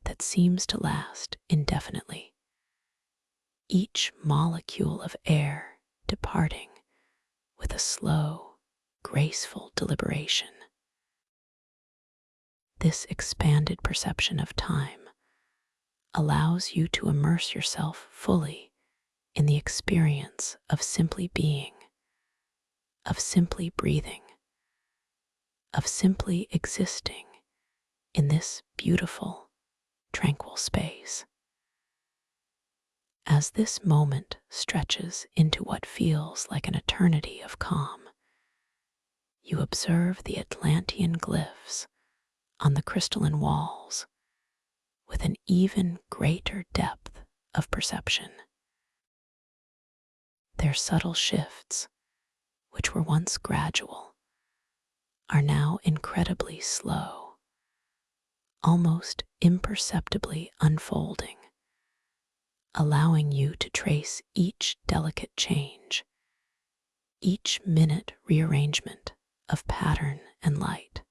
that seems to last indefinitely, each molecule of air departing with a slow, graceful deliberation. This expanded perception of time allows you to immerse yourself fully in the experience of simply being, of simply breathing, of simply existing in this beautiful, tranquil space. As this moment stretches into what feels like an eternity of calm, you observe the Atlantean glyphs on the crystalline walls with an even greater depth of perception. Their subtle shifts, which were once gradual, are now incredibly slow, almost imperceptibly unfolding, allowing you to trace each delicate change, each minute rearrangement of pattern and light.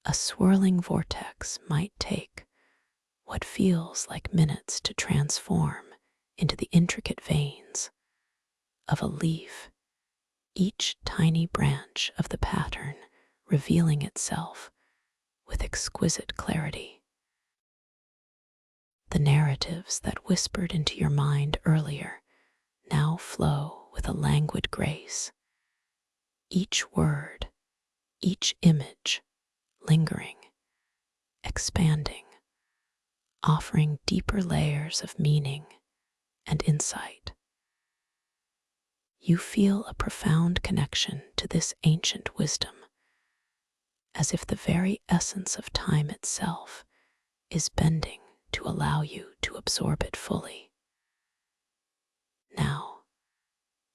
A swirling vortex might take what feels like minutes to transform into the intricate veins of a leaf, each tiny branch of the pattern revealing itself with exquisite clarity. The narratives that whispered into your mind earlier now flow with a languid grace, each word, each image lingering, expanding, offering deeper layers of meaning and insight. You feel a profound connection to this ancient wisdom, as if the very essence of time itself is bending to allow you to absorb it fully. Now,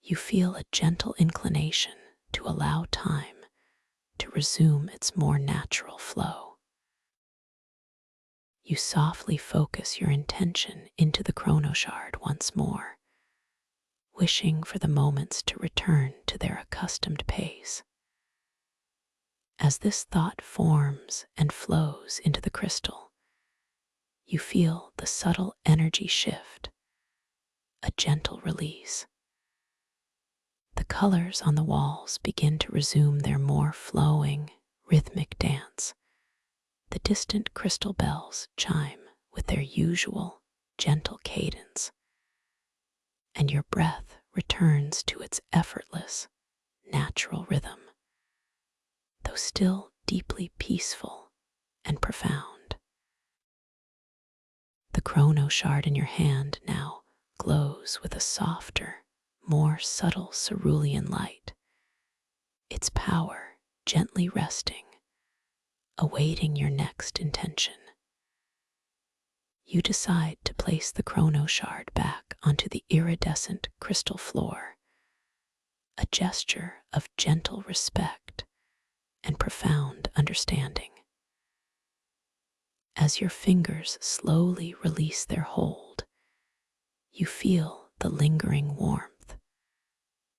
you feel a gentle inclination to allow time to resume its more natural flow. You softly focus your intention into the chronoshard once more, wishing for the moments to return to their accustomed pace. As this thought forms and flows into the crystal, you feel the subtle energy shift, a gentle release. The colors on the walls begin to resume their more flowing, rhythmic dance. The distant crystal bells chime with their usual, gentle cadence, and your breath returns to its effortless, natural rhythm, though still deeply peaceful and profound. The chrono shard in your hand now glows with a softer, more subtle cerulean light, its power gently resting, awaiting your next intention. You decide to place the chrono shard back onto the iridescent crystal floor, a gesture of gentle respect and profound understanding. As your fingers slowly release their hold, you feel the lingering warmth,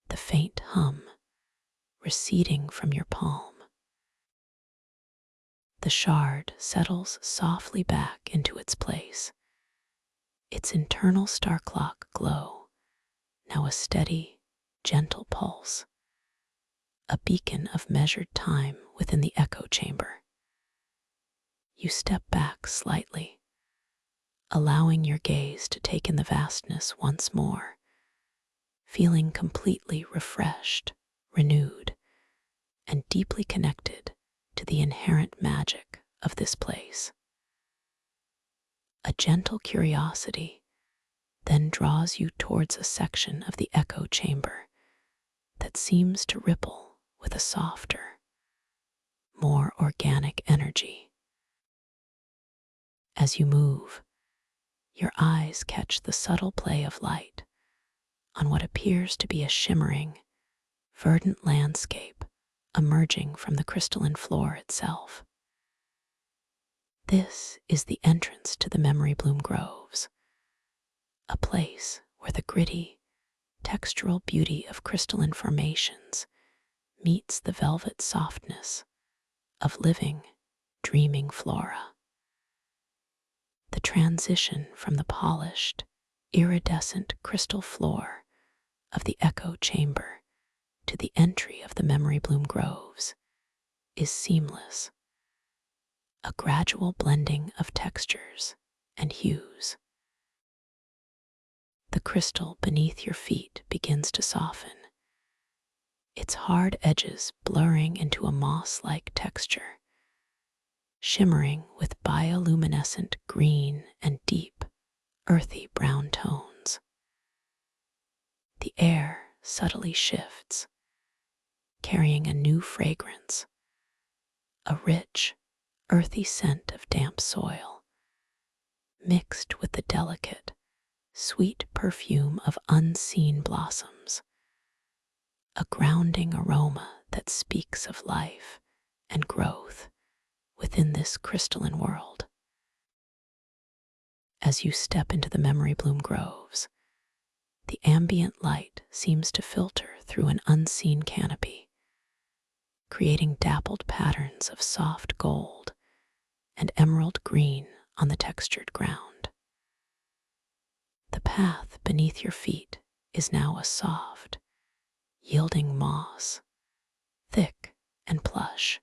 the faint hum receding from your palm. The shard settles softly back into its place, its internal star clock glow now a steady, gentle pulse, a beacon of measured time within the echo chamber. You step back slightly, allowing your gaze to take in the vastness once more, feeling completely refreshed, renewed, and deeply connected to the inherent magic of this place. A gentle curiosity then draws you towards a section of the echo chamber that seems to ripple with a softer, more organic energy. As you move, your eyes catch the subtle play of light on what appears to be a shimmering, verdant landscape emerging from the crystalline floor itself. This is the entrance to the Memory Bloom Groves, a place where the gritty, textural beauty of crystalline formations meets the velvet softness of living, dreaming flora. The transition from the polished, iridescent crystal floor of the echo chamber to the entry of the Memory Bloom Groves is seamless, a gradual blending of textures and hues. The crystal beneath your feet begins to soften, its hard edges blurring into a moss-like texture, shimmering with bioluminescent green and deep, earthy brown tones. The air subtly shifts, carrying a new fragrance, a rich, earthy scent of damp soil, mixed with the delicate, sweet perfume of unseen blossoms, a grounding aroma that speaks of life and growth within this crystalline world. As you step into the memory bloom groves, the ambient light seems to filter through an unseen canopy, creating dappled patterns of soft gold and emerald green on the textured ground. The path beneath your feet is now a soft, yielding moss, thick and plush,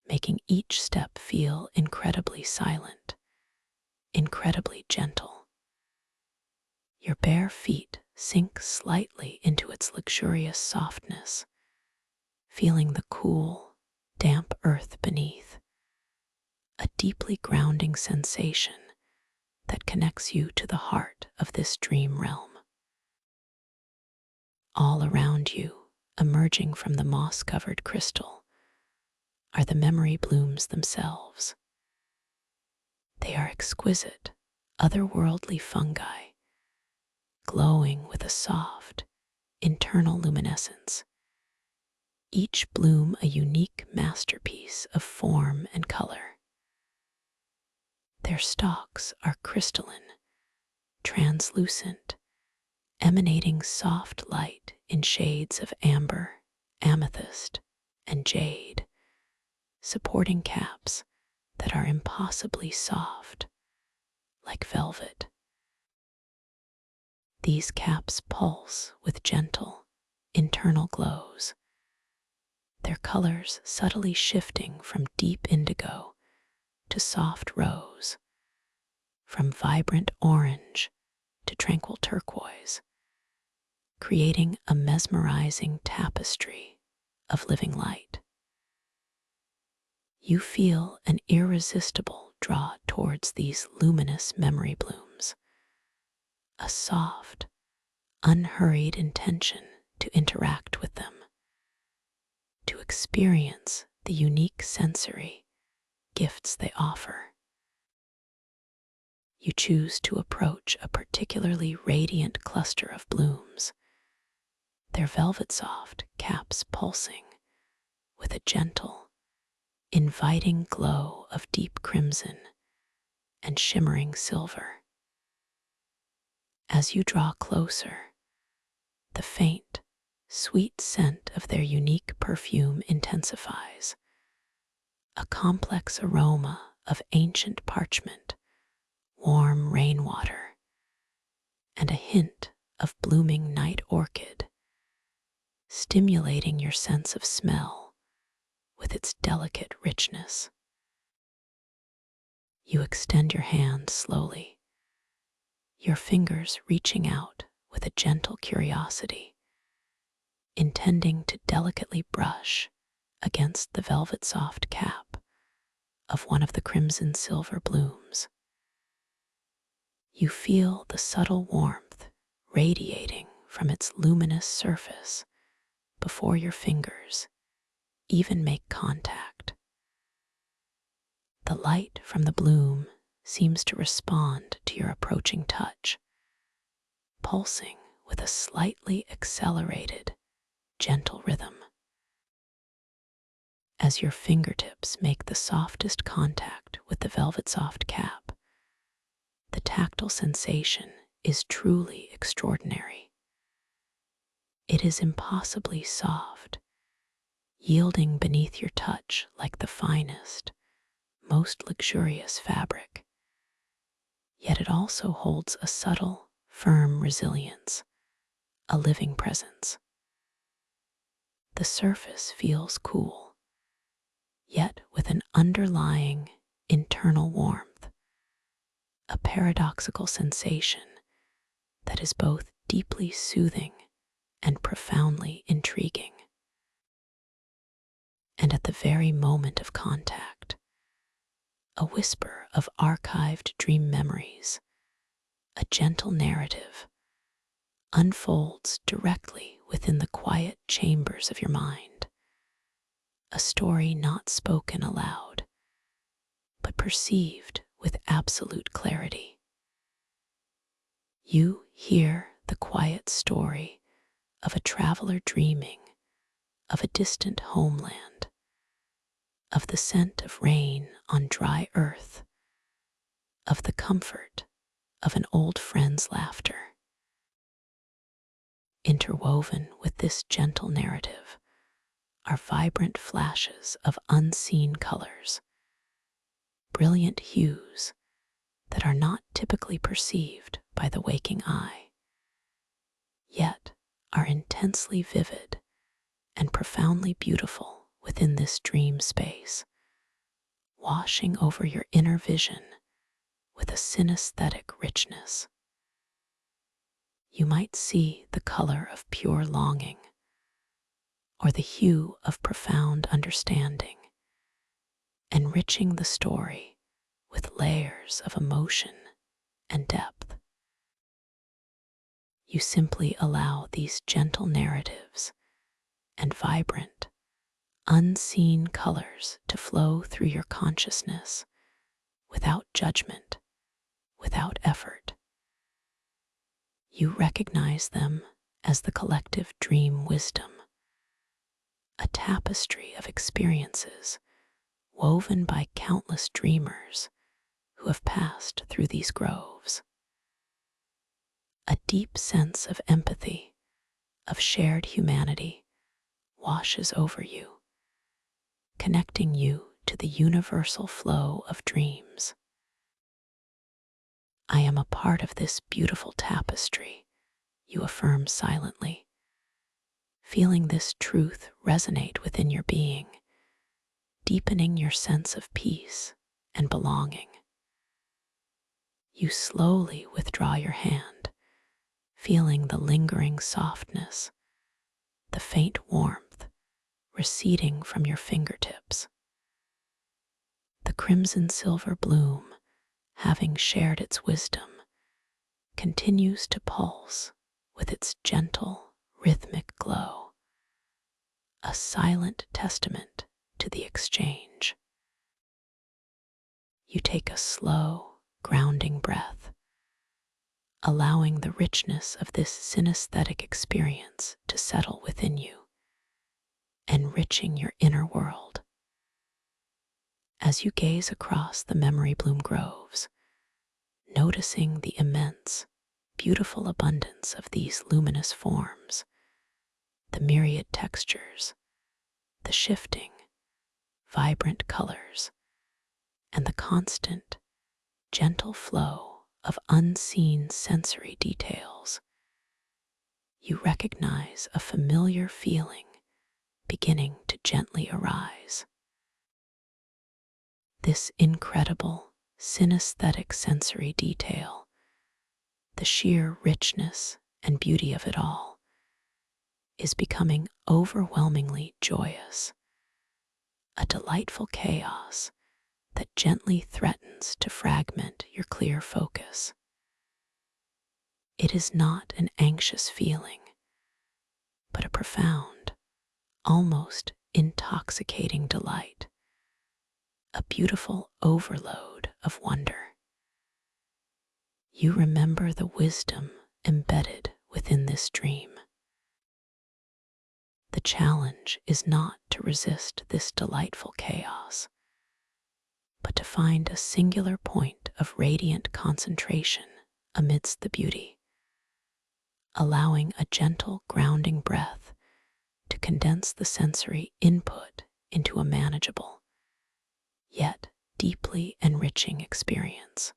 making each step feel incredibly silent, incredibly gentle. Your bare feet sink slightly into its luxurious softness, feeling the cool, damp earth beneath, a deeply grounding sensation that connects you to the heart of this dream realm. All around you, emerging from the moss-covered crystal, are the memory blooms themselves. They are exquisite, otherworldly fungi, glowing with a soft, internal luminescence, each bloom a unique masterpiece of form and color. Their stalks are crystalline, translucent, emanating soft light in shades of amber, amethyst, and jade, supporting caps that are impossibly soft, like velvet. These caps pulse with gentle, internal glows, their colors subtly shifting from deep indigo to soft rose, from vibrant orange to tranquil turquoise, creating a mesmerizing tapestry of living light. You feel an irresistible draw towards these luminous memory blooms, a soft, unhurried intention to interact with them, to experience the unique sensory gifts they offer. You choose to approach a particularly radiant cluster of blooms, their velvet soft caps pulsing with a gentle, inviting glow of deep crimson and shimmering silver. As you draw closer, the faint, sweet scent of their unique perfume intensifies, a complex aroma of ancient parchment, warm rainwater, and a hint of blooming night orchid, stimulating your sense of smell with its delicate richness. You extend your hand slowly, your fingers reaching out with a gentle curiosity, intending to delicately brush against the velvet soft cap of one of the crimson silver blooms. You feel the subtle warmth radiating from its luminous surface before your fingers even make contact. The light from the bloom seems to respond to your approaching touch, pulsing with a slightly accelerated, gentle rhythm. As your fingertips make the softest contact with the velvet soft cap, the tactile sensation is truly extraordinary. It is impossibly soft, yielding beneath your touch like the finest, most luxurious fabric. Yet it also holds a subtle, firm resilience, a living presence. The surface feels cool, yet with an underlying internal warmth, a paradoxical sensation that is both deeply soothing and profoundly intriguing. And at the very moment of contact, a whisper of archived dream memories, a gentle narrative, unfolds directly within the quiet chambers of your mind, a story not spoken aloud, but perceived with absolute clarity. You hear the quiet story of a traveler dreaming of a distant homeland, of the scent of rain on dry earth, of the comfort of an old friend's laughter. Interwoven with this gentle narrative are vibrant flashes of unseen colors, brilliant hues that are not typically perceived by the waking eye, yet are intensely vivid and profoundly beautiful within this dream space, washing over your inner vision with a synesthetic richness. You might see the color of pure longing, or the hue of profound understanding, enriching the story with layers of emotion and depth. You simply allow these gentle narratives and vibrant, unseen colors to flow through your consciousness without judgment, without effort. You recognize them as the collective dream wisdom, a tapestry of experiences woven by countless dreamers who have passed through these groves. A deep sense of empathy, of shared humanity, washes over you, connecting you to the universal flow of dreams. I am a part of this beautiful tapestry, you affirm silently, feeling this truth resonate within your being, deepening your sense of peace and belonging. You slowly withdraw your hand, feeling the lingering softness, the faint warmth receding from your fingertips. The crimson silver bloom, having shared its wisdom, continues to pulse with its gentle, rhythmic glow, a silent testament to the exchange. You take a slow, grounding breath, allowing the richness of this synesthetic experience to settle within you, enriching your inner world. As you gaze across the memory bloom groves, noticing the immense, beautiful abundance of these luminous forms, the myriad textures, the shifting, vibrant colors, and the constant, gentle flow of unseen sensory details, you recognize a familiar feeling beginning to gently arise. This incredible, synesthetic sensory detail, the sheer richness and beauty of it all, is becoming overwhelmingly joyous, a delightful chaos that gently threatens to fragment your clear focus. It is not an anxious feeling, but a profound, almost intoxicating delight, a beautiful overload of wonder. You remember the wisdom embedded within this dream. The challenge is not to resist this delightful chaos, but to find a singular point of radiant concentration amidst the beauty, allowing a gentle grounding breath to condense the sensory input into a manageable, yet deeply enriching experience.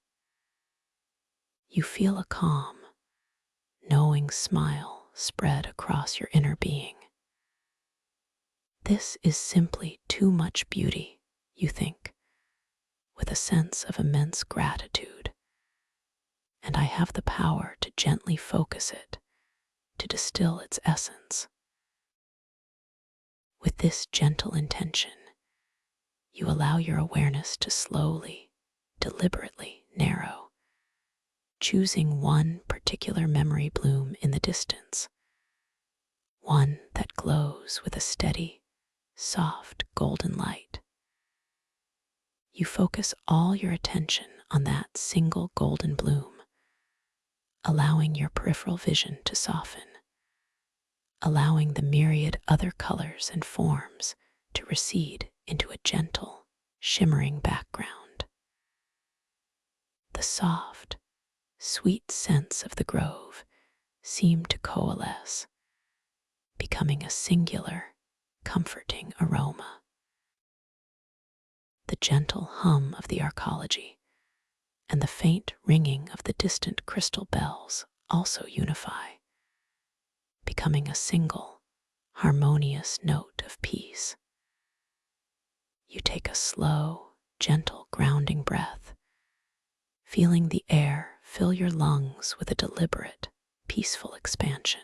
You feel a calm, knowing smile spread across your inner being. This is simply too much beauty, you think, with a sense of immense gratitude, and I have the power to gently focus it, to distill its essence. With this gentle intention, you allow your awareness to slowly, deliberately narrow, choosing one particular memory bloom in the distance, one that glows with a steady, soft golden light. You focus all your attention on that single golden bloom, allowing your peripheral vision to soften, allowing the myriad other colors and forms to recede into a gentle, shimmering background. The soft, sweet scents of the grove seem to coalesce, becoming a singular, comforting aroma. The gentle hum of the arcology and the faint ringing of the distant crystal bells also unify, becoming a single, harmonious note of peace. You take a slow, gentle, grounding breath, feeling the air fill your lungs with a deliberate, peaceful expansion.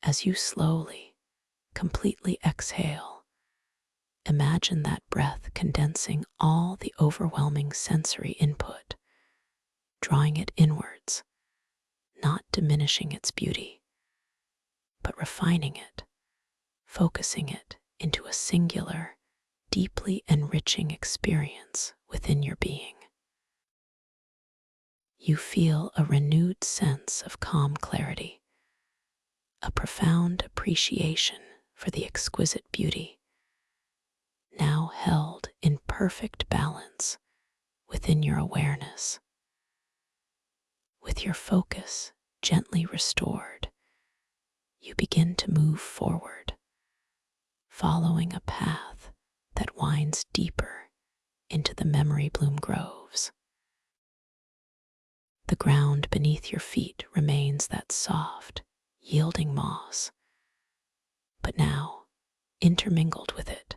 As you slowly, completely exhale, imagine that breath condensing all the overwhelming sensory input, drawing it inwards, not diminishing its beauty, but refining it, focusing it into a singular, deeply enriching experience within your being. You feel a renewed sense of calm clarity, a profound appreciation for the exquisite beauty, now held in perfect balance within your awareness. With your focus gently restored, you begin to move forward, following a path that winds deeper into the memory bloom groves. The ground beneath your feet remains that soft, yielding moss, but now, intermingled with it,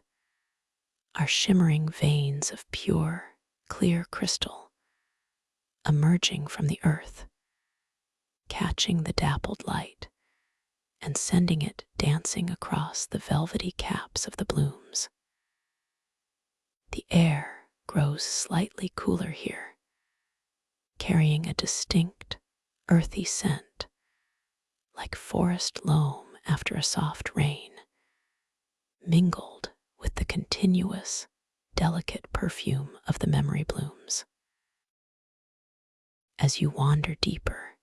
are shimmering veins of pure, clear crystal, emerging from the earth, catching the dappled light and sending it dancing across the velvety caps of the blooms. The air grows slightly cooler here, carrying a distinct, earthy scent, like forest loam after a soft rain, mingled with the continuous, delicate perfume of the memory blooms. As you wander deeper,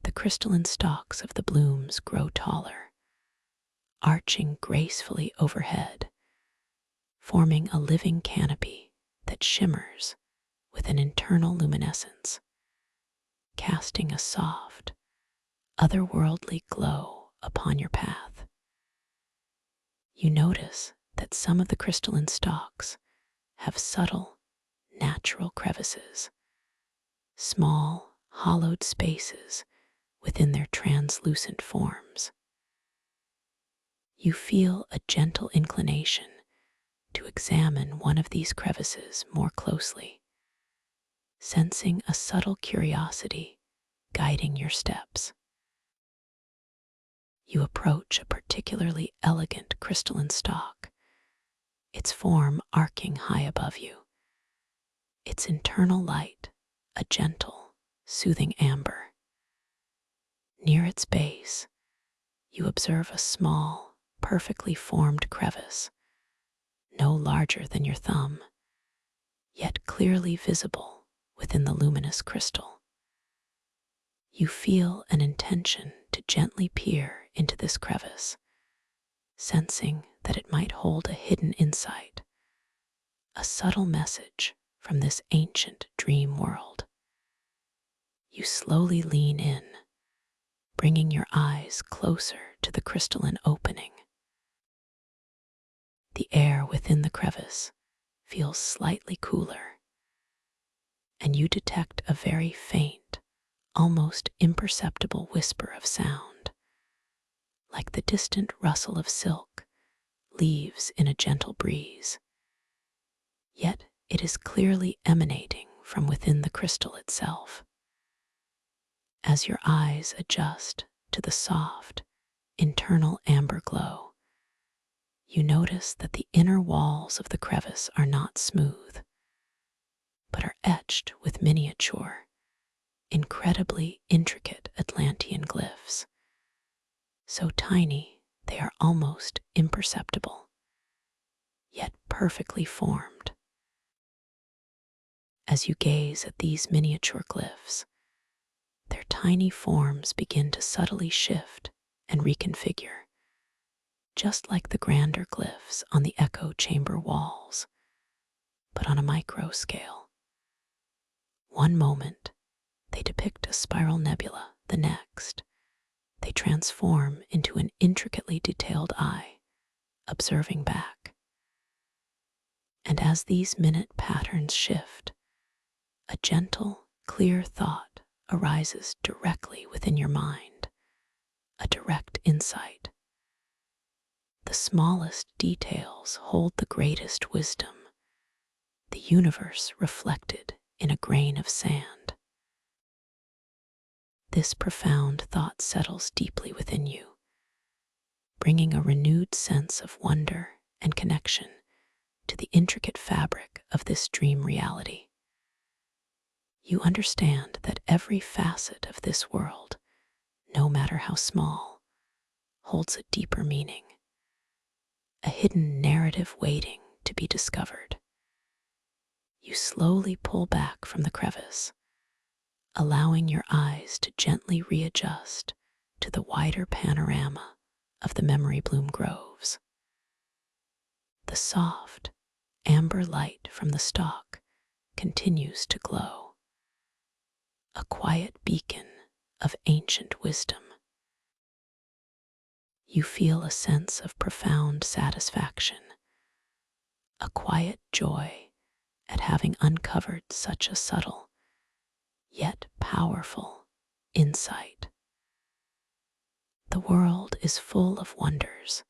the crystalline stalks of the blooms grow taller, arching gracefully overhead, forming a living canopy that shimmers with an internal luminescence, casting a soft, otherworldly glow upon your path. You notice that some of the crystalline stalks have subtle, natural crevices, small, hollowed spaces within their translucent forms. You feel a gentle inclination to examine one of these crevices more closely, sensing a subtle curiosity guiding your steps. You approach a particularly elegant crystalline stalk, its form arcing high above you, its internal light a gentle, soothing amber. Near its base, you observe a small, perfectly formed crevice, no larger than your thumb, yet clearly visible within the luminous crystal. You feel an intention to gently peer into this crevice, sensing that it might hold a hidden insight, a subtle message from this ancient dream world. You slowly lean in, bringing your eyes closer to the crystalline opening. The air within the crevice feels slightly cooler, and you detect a very faint, almost imperceptible whisper of sound, like the distant rustle of silk, leaves in a gentle breeze. Yet it is clearly emanating from within the crystal itself. As your eyes adjust to the soft, internal amber glow, you notice that the inner walls of the crevice are not smooth, but are etched with miniature, incredibly intricate Atlantean glyphs, so tiny They are almost imperceptible, yet perfectly formed. As you gaze at these miniature glyphs, their tiny forms begin to subtly shift and reconfigure, just like the grander glyphs on the echo chamber walls, but on a micro scale. One moment, they depict a spiral nebula. The next, they transform into an intricately detailed eye, observing back. And as these minute patterns shift, a gentle, clear thought arises directly within your mind, a direct insight. The smallest details hold the greatest wisdom, the universe reflected in a grain of sand. This profound thought settles deeply within you, bringing a renewed sense of wonder and connection to the intricate fabric of this dream reality. You understand that every facet of this world, no matter how small, holds a deeper meaning, a hidden narrative waiting to be discovered. You slowly pull back from the crevice, allowing your eyes to gently readjust to the wider panorama of the memory bloom groves. The soft, amber light from the stalk continues to glow, a quiet beacon of ancient wisdom. You feel a sense of profound satisfaction, a quiet joy at having uncovered such a subtle, yet powerful insight. The world is full of wonders.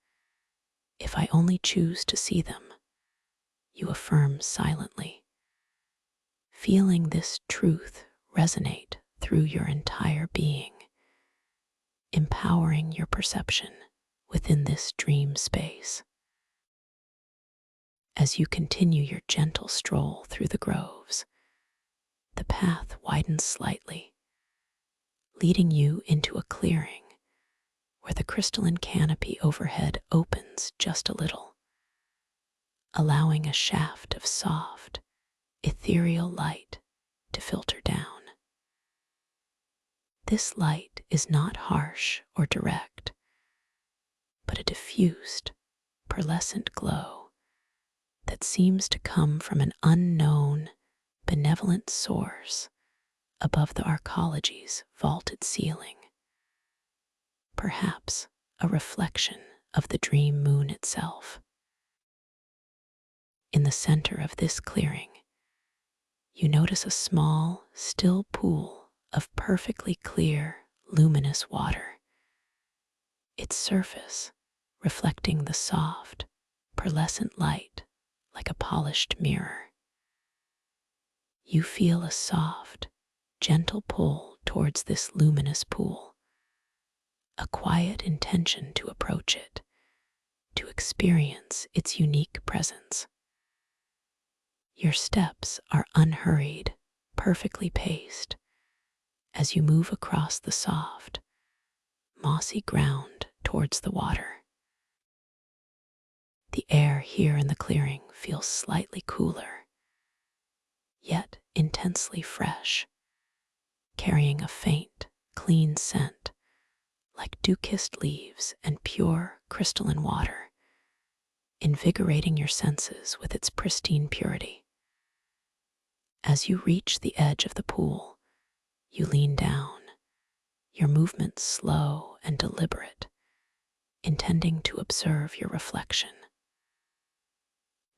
If I only choose to see them, you affirm silently, feeling this truth resonate through your entire being, empowering your perception within this dream space. As you continue your gentle stroll through the groves, the path widens slightly, leading you into a clearing where the crystalline canopy overhead opens just a little, allowing a shaft of soft, ethereal light to filter down. This light is not harsh or direct, but a diffused, pearlescent glow that seems to come from an unknown, benevolent source above the arcology's vaulted ceiling. Perhaps a reflection of the dream moon itself. In the center of this clearing, you notice a small, still pool of perfectly clear, luminous water, its surface reflecting the soft, pearlescent light like a polished mirror. You feel a soft, gentle pull towards this luminous pool, a quiet intention to approach it, to experience its unique presence. Your steps are unhurried, perfectly paced, as you move across the soft, mossy ground towards the water. The air here in the clearing feels slightly cooler, yet intensely fresh, carrying a faint, clean scent like dew-kissed leaves and pure, crystalline water, invigorating your senses with its pristine purity. As you reach the edge of the pool, you lean down, your movements slow and deliberate, intending to observe your reflection.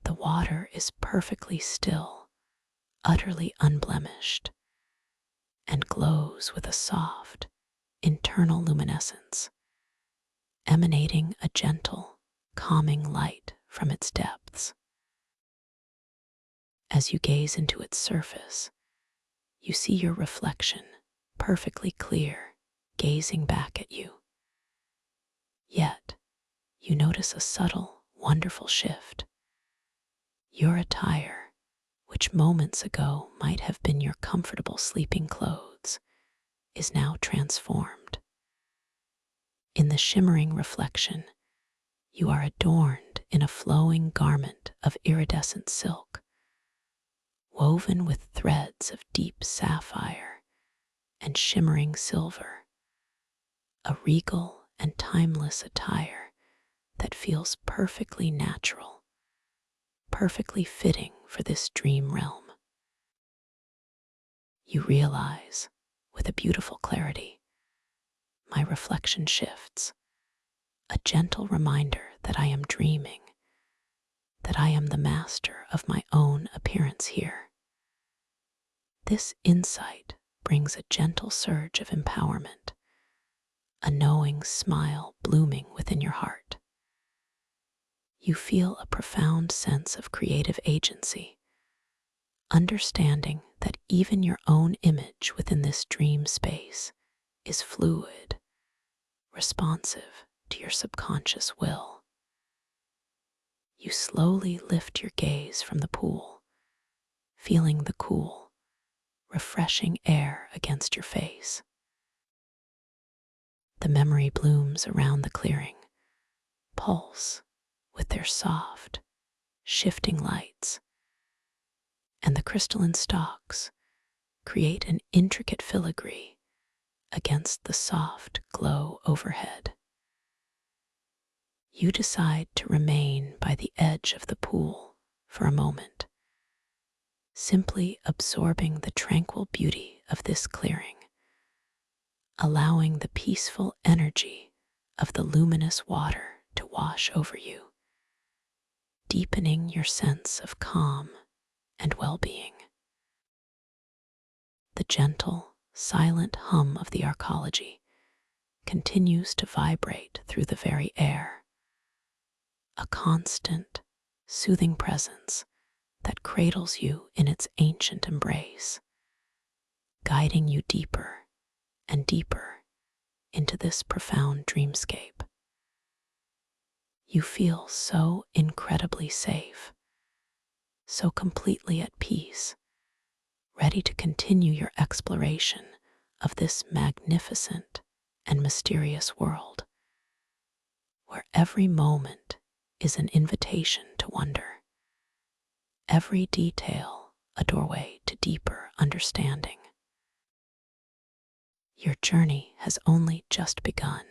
The water is perfectly still, utterly unblemished, and glows with a soft, internal luminescence, emanating a gentle, calming light from its depths. As you gaze into its surface, you see your reflection, perfectly clear, gazing back at you. Yet, you notice a subtle, wonderful shift. Your attire, which moments ago might have been your comfortable sleeping clothes, is now transformed. In the shimmering reflection, You are adorned in a flowing garment of iridescent silk, woven with threads of deep sapphire and shimmering silver, a regal and timeless attire that feels perfectly natural, perfectly fitting for this dream realm. You realize, with a beautiful clarity, my reflection shifts, a gentle reminder that I am dreaming, that I am the master of my own appearance here. This insight brings a gentle surge of empowerment, a knowing smile blooming within your heart. You feel a profound sense of creative agency, understanding that even your own image within this dream space is fluid, responsive to your subconscious will. You slowly lift your gaze from the pool, feeling the cool, refreshing air against your face. The memory blooms around the clearing, pulse with their soft, shifting lights, and the crystalline stalks create an intricate filigree against the soft glow overhead. You decide to remain by the edge of the pool for a moment, simply absorbing the tranquil beauty of this clearing, allowing the peaceful energy of the luminous water to wash over you, deepening your sense of calm and well-being. The gentle, silent hum of the arcology continues to vibrate through the very air, a constant, soothing presence that cradles you in its ancient embrace, guiding you deeper and deeper into this profound dreamscape. You feel so incredibly safe, so completely at peace, ready to continue your exploration of this magnificent and mysterious world, where every moment is an invitation to wonder, every detail a doorway to deeper understanding. Your journey has only just begun,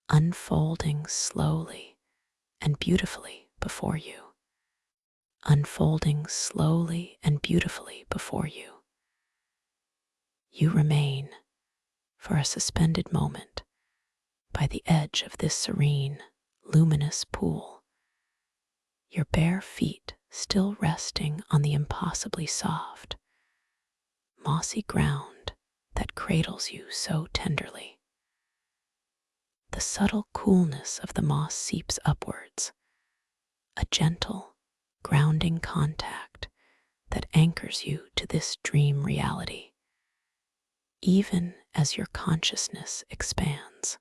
unfolding slowly and beautifully before you. Unfolding slowly and beautifully before you. You remain for a suspended moment by the edge of this serene, luminous pool, your bare feet still resting on the impossibly soft, mossy ground that cradles you so tenderly. The subtle coolness of the moss seeps upwards, a gentle, grounding contact that anchors you to this dream reality, even as your consciousness expands.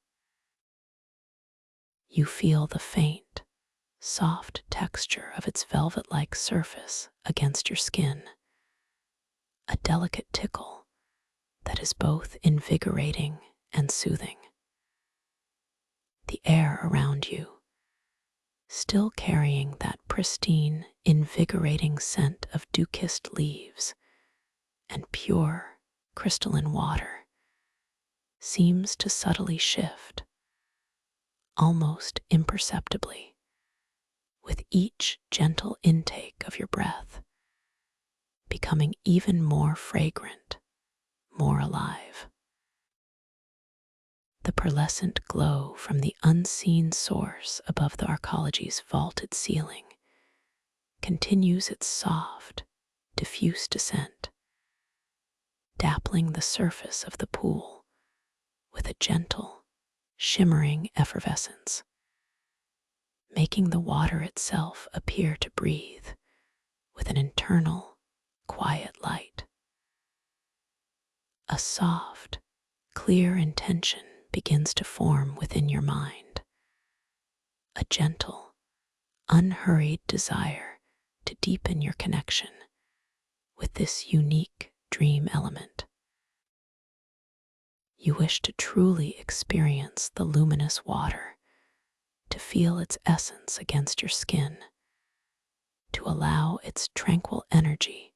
You feel the faint, soft texture of its velvet-like surface against your skin, a delicate tickle that is both invigorating and soothing. The air around you, still carrying that pristine, invigorating scent of dew-kissed leaves and pure, crystalline water, seems to subtly shift, almost imperceptibly, with each gentle intake of your breath, becoming even more fragrant, more alive. The pearlescent glow from the unseen source above the arcology's vaulted ceiling continues its soft, diffuse descent, dappling the surface of the pool with a gentle, shimmering effervescence, making the water itself appear to breathe with an internal, quiet light. A soft, clear intention begins to form within your mind, a gentle, unhurried desire to deepen your connection with this unique dream element. You wish to truly experience the luminous water, to feel its essence against your skin, to allow its tranquil energy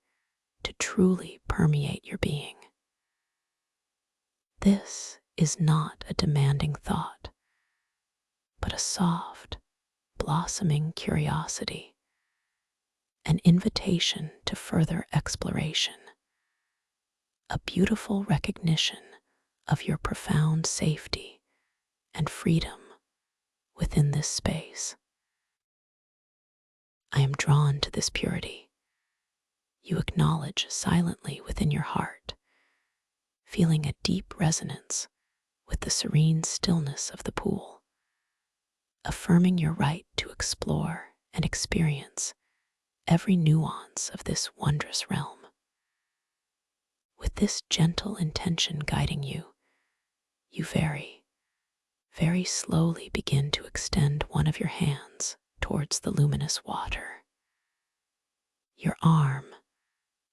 to truly permeate your being. This is not a demanding thought, but a soft, blossoming curiosity, an invitation to further exploration, a beautiful recognition of your profound safety and freedom within this space. I am drawn to this purity. You acknowledge silently within your heart, feeling a deep resonance with the serene stillness of the pool, affirming your right to explore and experience every nuance of this wondrous realm. With this gentle intention guiding you, you very slowly begin to extend one of your hands towards the luminous water. Your arm,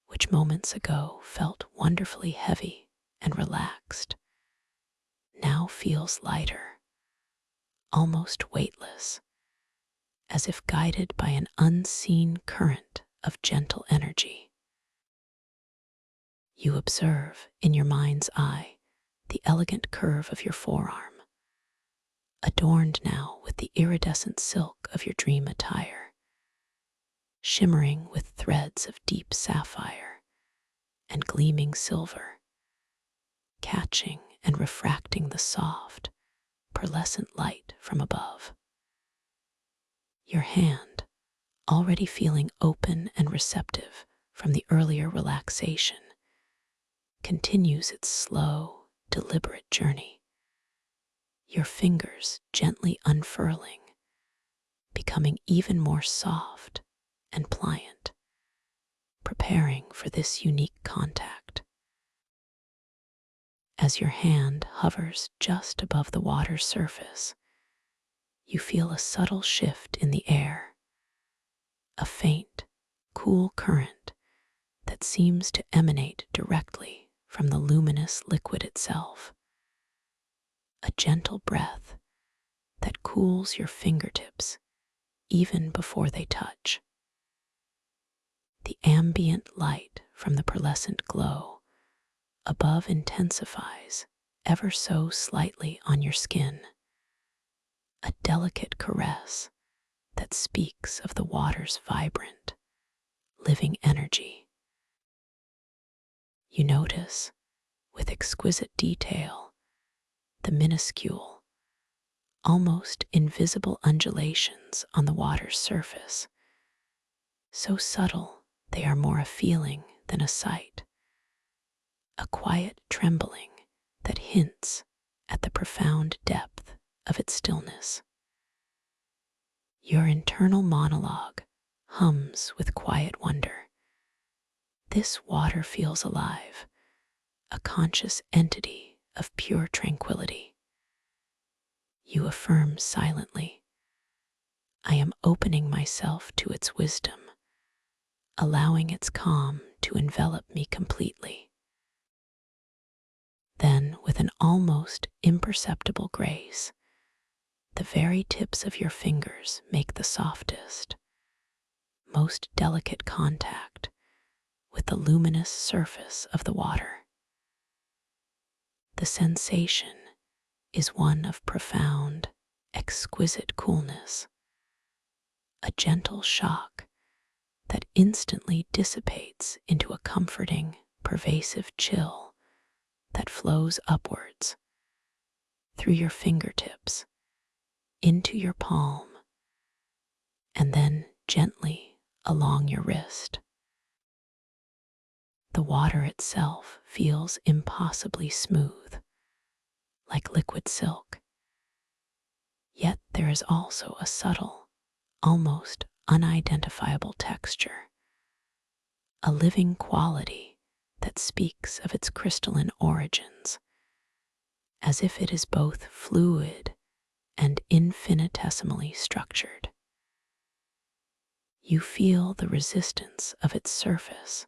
which moments ago felt wonderfully heavy and relaxed, now feels lighter, almost weightless, as if guided by an unseen current of gentle energy. You observe in your mind's eye the elegant curve of your forearm, adorned now with the iridescent silk of your dream attire, shimmering with threads of deep sapphire and gleaming silver, catching and refracting the soft, pearlescent light from above. Your hand, already feeling open and receptive from the earlier relaxation, continues its slow, deliberate journey, your fingers gently unfurling, becoming even more soft and pliant, preparing for this unique contact. As your hand hovers just above the water's surface, you feel a subtle shift in the air, a faint, cool current that seems to emanate directly from the luminous liquid itself, a gentle breath that cools your fingertips even before they touch. The ambient light from the pearlescent glow above intensifies ever so slightly on your skin, a delicate caress that speaks of the water's vibrant, living energy. You notice, with exquisite detail, the minuscule, almost invisible undulations on the water's surface, so subtle they are more a feeling than a sight, a quiet trembling that hints at the profound depth of its stillness. Your internal monologue hums with quiet wonder. This water feels alive, a conscious entity of pure tranquility. You affirm silently, I am opening myself to its wisdom, allowing its calm to envelop me completely. Then, with an almost imperceptible grace, the very tips of your fingers make the softest, most delicate contact with the luminous surface of the water. The sensation is one of profound, exquisite coolness, a gentle shock that instantly dissipates into a comforting, pervasive chill that flows upwards through your fingertips, into your palm, and then gently along your wrist. The water itself feels impossibly smooth, like liquid silk. Yet there is also a subtle, almost unidentifiable texture, a living quality that speaks of its crystalline origins, as if it is both fluid and infinitesimally structured. You feel the resistance of its surface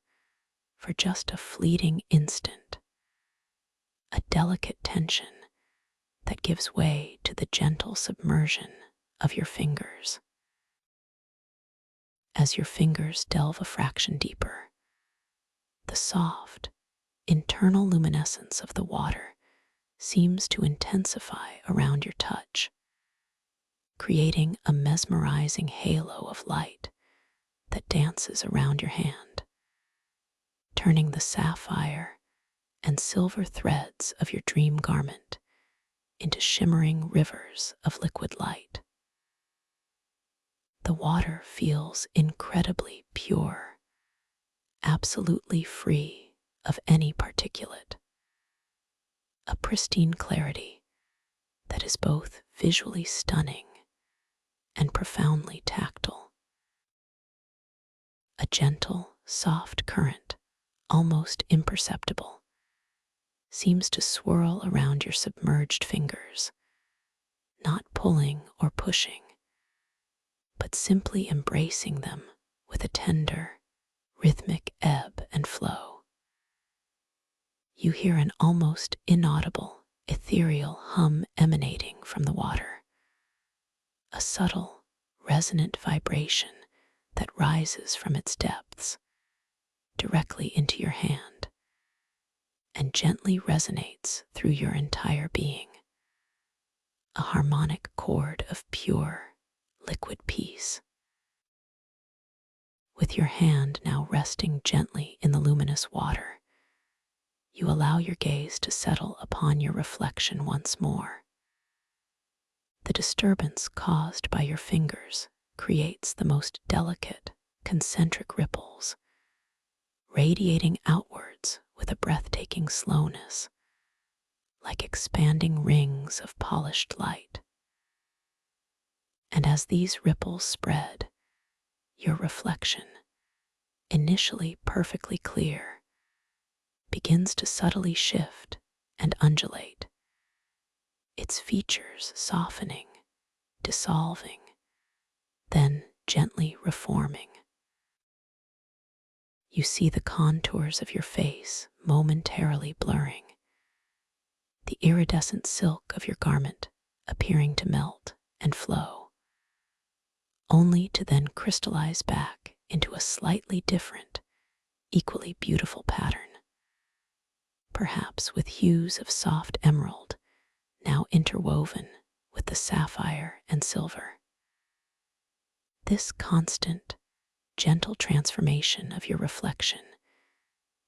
for just a fleeting instant, a delicate tension that gives way to the gentle submersion of your fingers. As your fingers delve a fraction deeper, the soft, internal luminescence of the water seems to intensify around your touch, creating a mesmerizing halo of light that dances around your hand, turning the sapphire and silver threads of your dream garment into shimmering rivers of liquid light. The water feels incredibly pure, absolutely free of any particulate, a pristine clarity that is both visually stunning and profoundly tactile. A gentle, soft current, almost imperceptible, seems to swirl around your submerged fingers, not pulling or pushing, but simply embracing them with a tender, rhythmic ebb and flow. You hear an almost inaudible, ethereal hum emanating from the water, a subtle, resonant vibration that rises from its depths directly into your hand and gently resonates through your entire being, a harmonic chord of pure, liquid peace. With your hand now resting gently in the luminous water, you allow your gaze to settle upon your reflection once more. The disturbance caused by your fingers creates the most delicate, concentric ripples, radiating outwards with a breathtaking slowness, like expanding rings of polished light. And as these ripples spread, your reflection, initially perfectly clear, begins to subtly shift and undulate, its features softening, dissolving, then gently reforming. You see the contours of your face momentarily blurring, the iridescent silk of your garment appearing to melt and flow, only to then crystallize back into a slightly different, equally beautiful pattern, perhaps with hues of soft emerald now interwoven with the sapphire and silver. This constant, gentle transformation of your reflection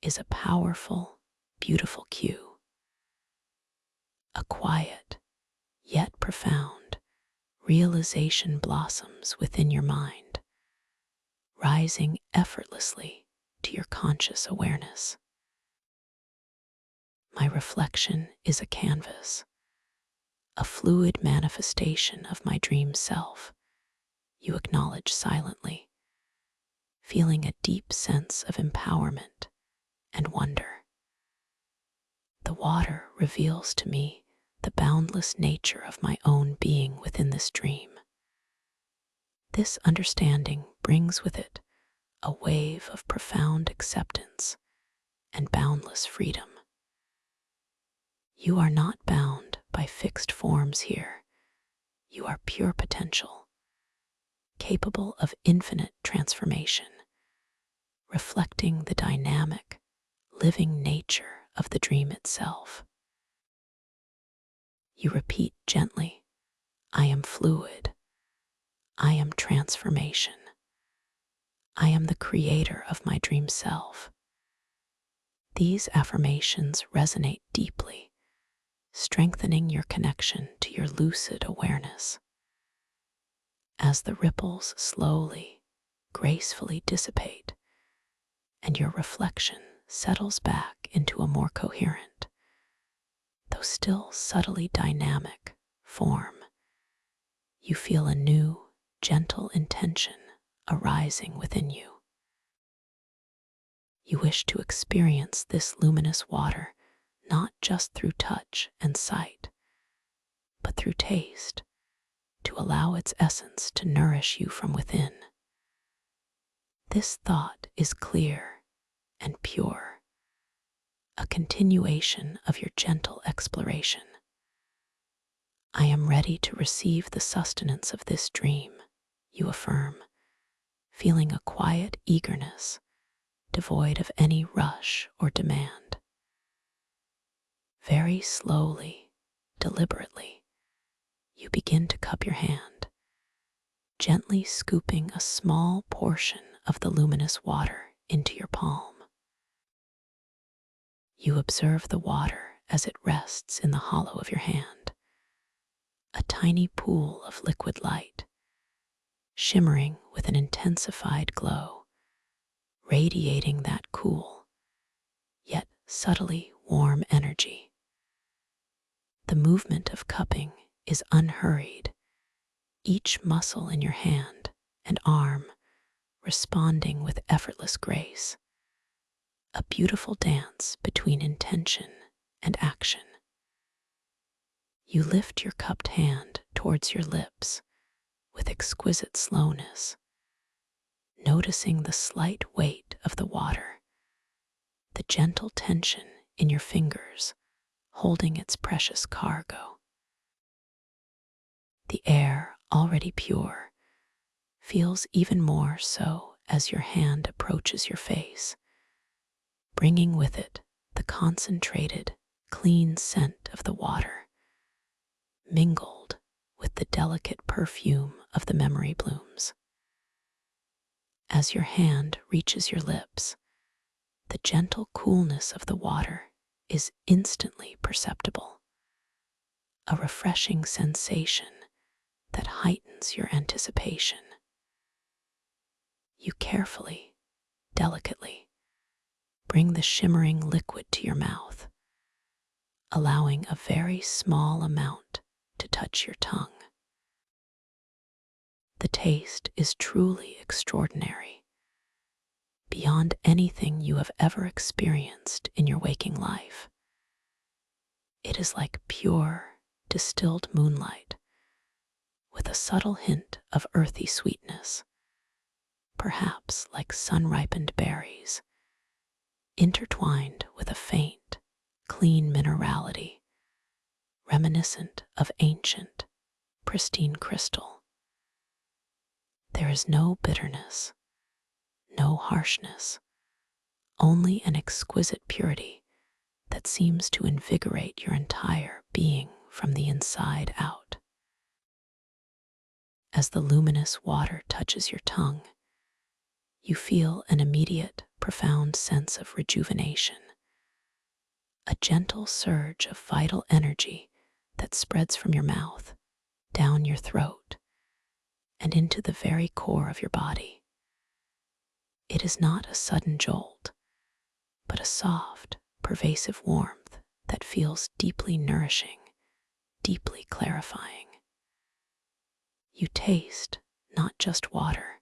is a powerful, beautiful cue. A quiet, yet profound, realization blossoms within your mind, rising effortlessly to your conscious awareness. My reflection is a canvas, a fluid manifestation of my dream self, you acknowledge silently, feeling a deep sense of empowerment and wonder. The water reveals to me the boundless nature of my own being within this dream. This understanding brings with it a wave of profound acceptance and boundless freedom. You are not bound by fixed forms here. You are pure potential, capable of infinite transformation, reflecting the dynamic, living nature of the dream itself. You repeat gently, I am fluid. I am transformation. I am the creator of my dream self. These affirmations resonate deeply, strengthening your connection to your lucid awareness. As the ripples slowly, gracefully dissipate, and your reflection settles back into a more coherent, though still subtly dynamic, form, you feel a new, gentle intention arising within you. You wish to experience this luminous water not just through touch and sight, but through taste, to allow its essence to nourish you from within. This thought is clear and pure, a continuation of your gentle exploration. I am ready to receive the sustenance of this dream, you affirm, feeling a quiet eagerness devoid of any rush or demand. Very slowly, deliberately, you begin to cup your hand, gently scooping a small portion of the luminous water into your palm. You observe the water as it rests in the hollow of your hand, a tiny pool of liquid light, shimmering with an intensified glow, radiating that cool, yet subtly warm energy. The movement of cupping is unhurried, each muscle in your hand and arm responding with effortless grace, a beautiful dance between intention and action. You lift your cupped hand towards your lips with exquisite slowness, noticing the slight weight of the water, the gentle tension in your fingers holding its precious cargo. The air, already pure, feels even more so as your hand approaches your face, bringing with it the concentrated, clean scent of the water, mingled with the delicate perfume of the memory blooms. As your hand reaches your lips, the gentle coolness of the water is instantly perceptible, a refreshing sensation that heightens your anticipation. You carefully, delicately, bring the shimmering liquid to your mouth, allowing a very small amount to touch your tongue. The taste is truly extraordinary, beyond anything you have ever experienced in your waking life. It is like pure, distilled moonlight, with a subtle hint of earthy sweetness, perhaps like sun-ripened berries, intertwined with a faint, clean minerality, reminiscent of ancient, pristine crystal. There is no bitterness, no harshness, only an exquisite purity that seems to invigorate your entire being from the inside out. As the luminous water touches your tongue, you feel an immediate, profound sense of rejuvenation, a gentle surge of vital energy that spreads from your mouth, down your throat, and into the very core of your body. It is not a sudden jolt, but a soft, pervasive warmth that feels deeply nourishing, deeply clarifying. You taste not just water,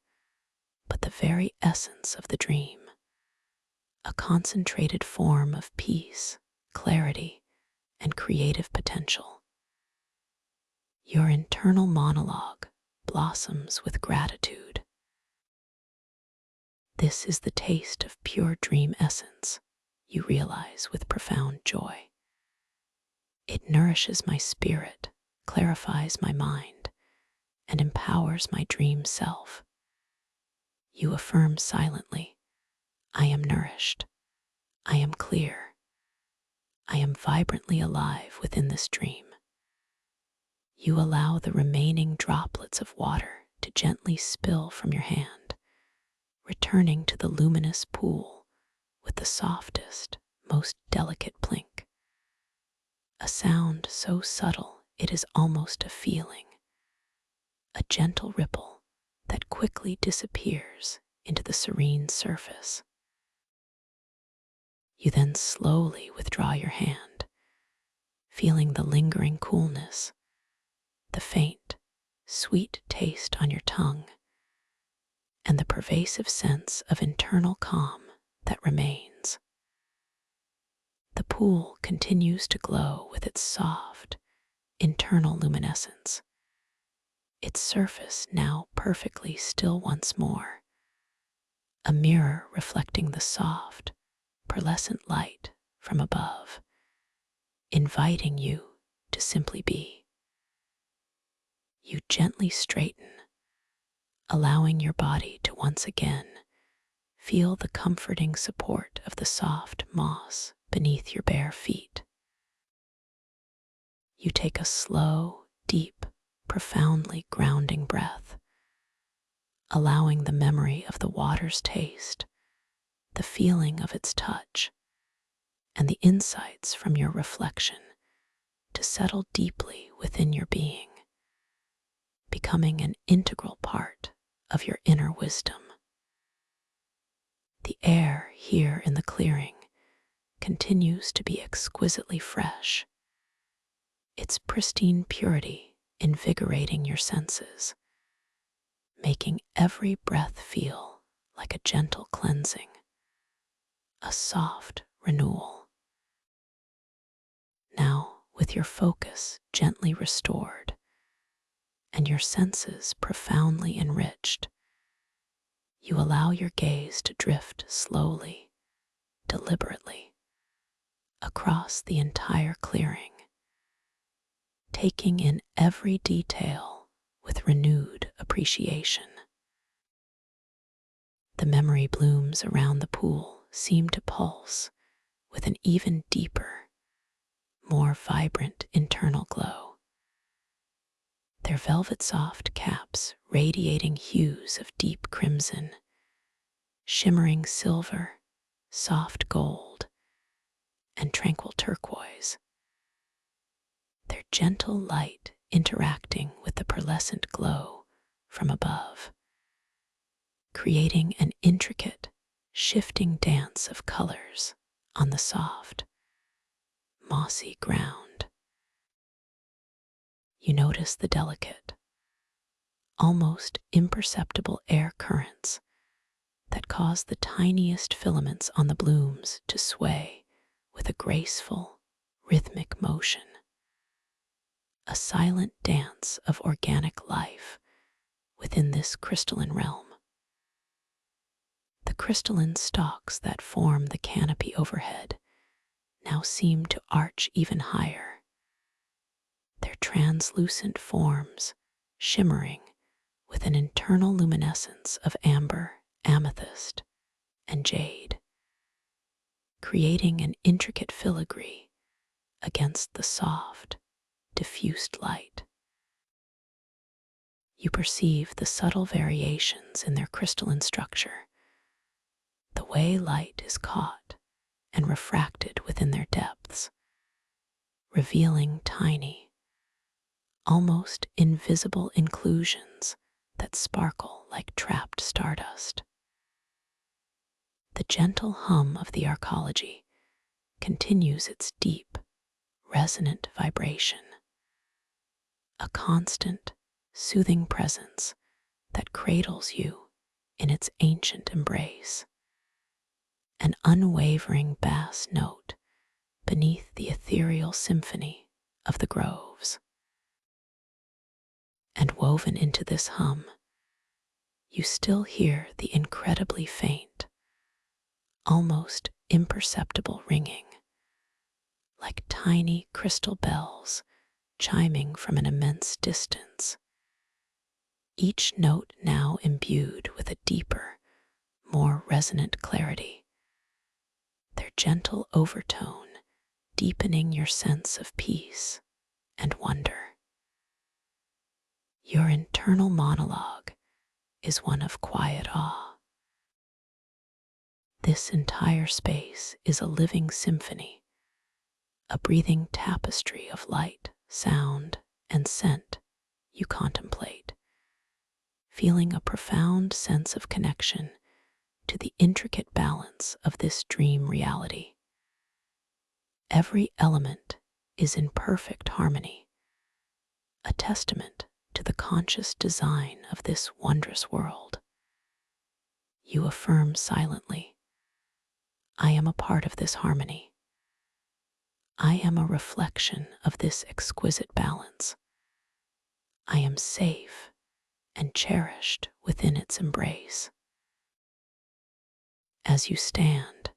but the very essence of the dream, a concentrated form of peace, clarity, and creative potential. Your internal monologue blossoms with gratitude. This is the taste of pure dream essence, you realize with profound joy. It nourishes my spirit, clarifies my mind, and empowers my dream self. You affirm silently, I am nourished, I am clear, I am vibrantly alive within this dream. You allow the remaining droplets of water to gently spill from your hand, returning to the luminous pool with the softest, most delicate plink. A sound so subtle it is almost a feeling, a gentle ripple that quickly disappears into the serene surface. You then slowly withdraw your hand, feeling the lingering coolness, the faint, sweet taste on your tongue, and the pervasive sense of internal calm that remains. The pool continues to glow with its soft, internal luminescence, its surface now perfectly still once more, a mirror reflecting the soft, pearlescent light from above, inviting you to simply be. you gently straighten, allowing your body to once again feel the comforting support of the soft moss beneath your bare feet. You take a slow, deep, profoundly grounding breath, allowing the memory of the water's taste, the feeling of its touch, and the insights from your reflection to settle deeply within your being, becoming an integral part of your inner wisdom. The air here in the clearing continues to be exquisitely fresh, its pristine purity invigorating your senses, making every breath feel like a gentle cleansing, a soft renewal. Now, with your focus gently restored and your senses profoundly enriched, you allow your gaze to drift slowly, deliberately, across the entire clearing, taking in every detail with renewed appreciation. The memory blooms around the pool seem to pulse with an even deeper, more vibrant internal glow, their velvet soft caps radiating hues of deep crimson, shimmering silver, soft gold, and tranquil turquoise, their gentle light interacting with the pearlescent glow from above, creating an intricate, shifting dance of colors on the soft, mossy ground. You notice the delicate, almost imperceptible air currents that cause the tiniest filaments on the blooms to sway with a graceful, rhythmic motion, a silent dance of organic life within this crystalline realm. The crystalline stalks that form the canopy overhead now seem to arch even higher, their translucent forms shimmering with an internal luminescence of amber, amethyst, and jade, creating an intricate filigree against the soft, diffused light. You perceive the subtle variations in their crystalline structure, the way light is caught and refracted within their depths, revealing tiny, almost invisible inclusions that sparkle like trapped stardust. The gentle hum of the arcology continues its deep, resonant vibration, a constant, soothing presence that cradles you in its ancient embrace, an unwavering bass note beneath the ethereal symphony of the groves. And woven into this hum, you still hear the incredibly faint, almost imperceptible ringing, like tiny crystal bells chiming from an immense distance, each note now imbued with a deeper, more resonant clarity, their gentle overtone deepening your sense of peace and wonder. Your internal monologue is one of quiet awe. This entire space is a living symphony, a breathing tapestry of light, sound, and scent you contemplate, feeling a profound sense of connection to the intricate balance of this dream reality. Every element is in perfect harmony, a testament to the conscious design of this wondrous world. You affirm silently, I am a part of this harmony. I am a reflection of this exquisite balance. I am safe and cherished within its embrace. As you stand,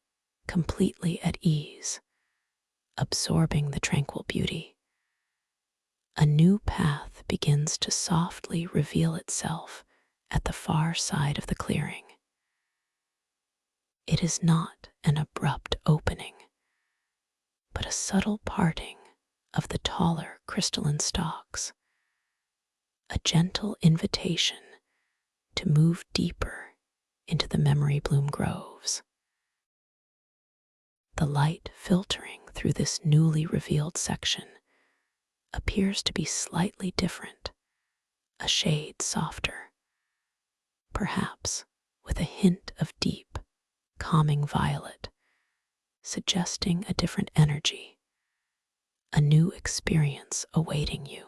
completely at ease, absorbing the tranquil beauty, A new path begins to softly reveal itself at the far side of the clearing. It is not an abrupt opening, but a subtle parting of the taller crystalline stalks, a gentle invitation to move deeper into the memory bloom groves. The light filtering through this newly revealed section appears to be slightly different, a shade softer, perhaps with a hint of deep, calming violet, suggesting a different energy, a new experience awaiting you.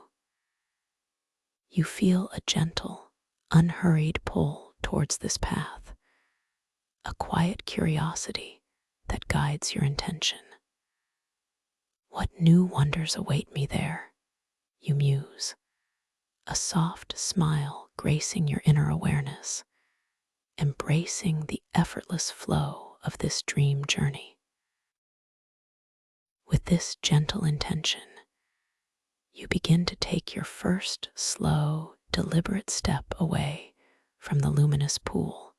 You feel a gentle, unhurried pull towards this path, a quiet curiosity that guides your intention. What new wonders await me there, you muse, a soft smile gracing your inner awareness, embracing the effortless flow of this dream journey. With this gentle intention, you begin to take your first slow, deliberate step away from the luminous pool,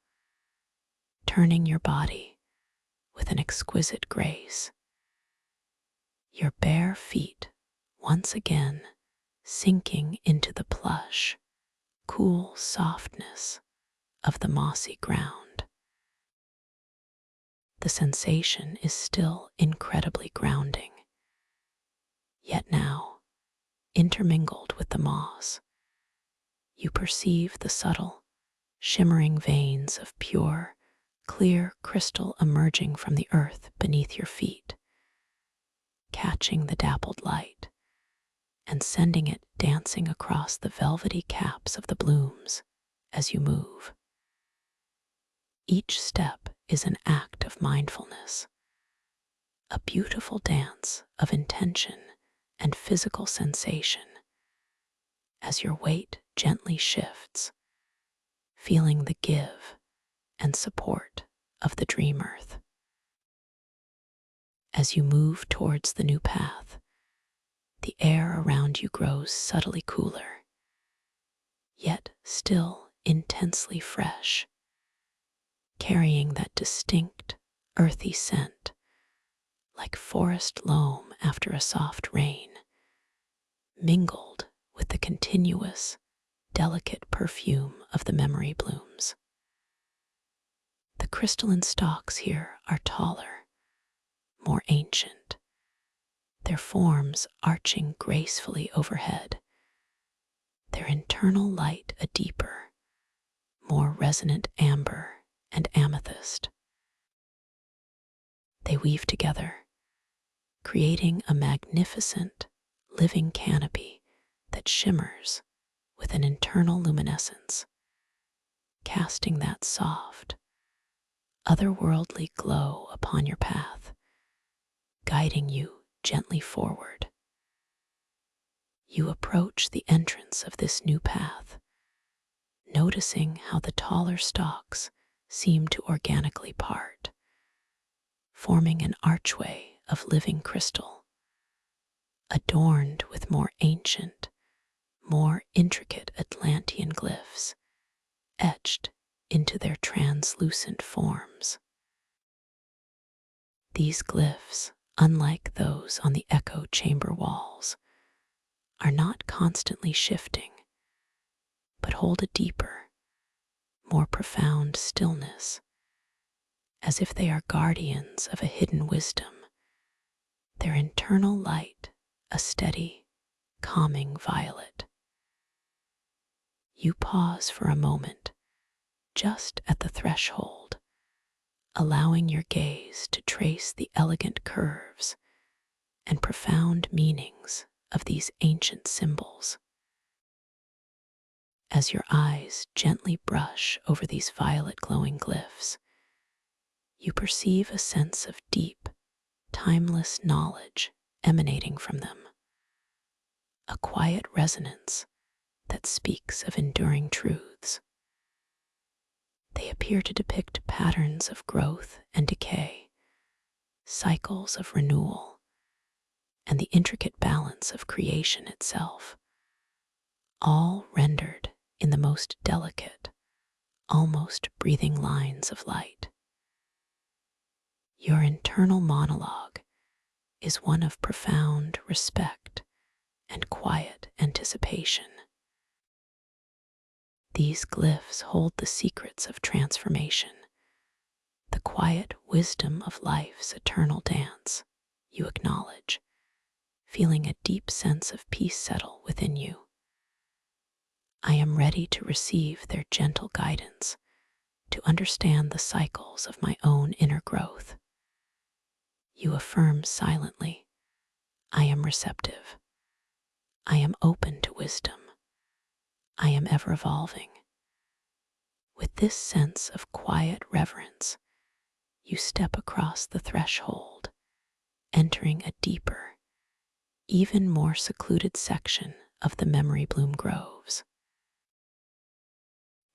turning your body with an exquisite grace. Your bare feet once again sinking into the plush, cool softness of the mossy ground. The sensation is still incredibly grounding, yet now, intermingled with the moss, you perceive the subtle, shimmering veins of pure, clear crystal emerging from the earth beneath your feet, catching the dappled light and sending it dancing across the velvety caps of the blooms as you move. Each step is an act of mindfulness, a beautiful dance of intention and physical sensation as your weight gently shifts, feeling the give and support of the dream earth. As you move towards the new path, the air around you grows subtly cooler, yet still intensely fresh, carrying that distinct, earthy scent, like forest loam after a soft rain, mingled with the continuous, delicate perfume of the memory blooms. The crystalline stalks here are taller, more ancient, their forms arching gracefully overhead, their internal light a deeper, more resonant amber and amethyst. They weave together, creating a magnificent, living canopy that shimmers with an internal luminescence, casting that soft, otherworldly glow upon your path, guiding you gently forward. You approach the entrance of this new path, noticing how the taller stalks seem to organically part, forming an archway of living crystal, adorned with more ancient, more intricate Atlantean glyphs, etched into their translucent forms. These glyphs, unlike those on the echo chamber walls, are not constantly shifting, but hold a deeper, more profound stillness, as if they are guardians of a hidden wisdom, their internal light a steady, calming violet. You pause for a moment, just at the threshold, allowing your gaze to trace the elegant curves and profound meanings of these ancient symbols. As your eyes gently brush over these violet glowing glyphs, you perceive a sense of deep, timeless knowledge emanating from them, a quiet resonance that speaks of enduring truths. They appear to depict patterns of growth and decay, cycles of renewal, and the intricate balance of creation itself, all rendered in the most delicate, almost breathing lines of light. Your internal monologue is one of profound respect and quiet anticipation. These glyphs hold the secrets of transformation, the quiet wisdom of life's eternal dance. You acknowledge, feeling a deep sense of peace settle within you. I am ready to receive their gentle guidance, to understand the cycles of my own inner growth. You affirm silently, I am receptive. I am open to wisdom. I am ever evolving. With this sense of quiet reverence, you step across the threshold, entering a deeper, even more secluded section of the memory bloom groves.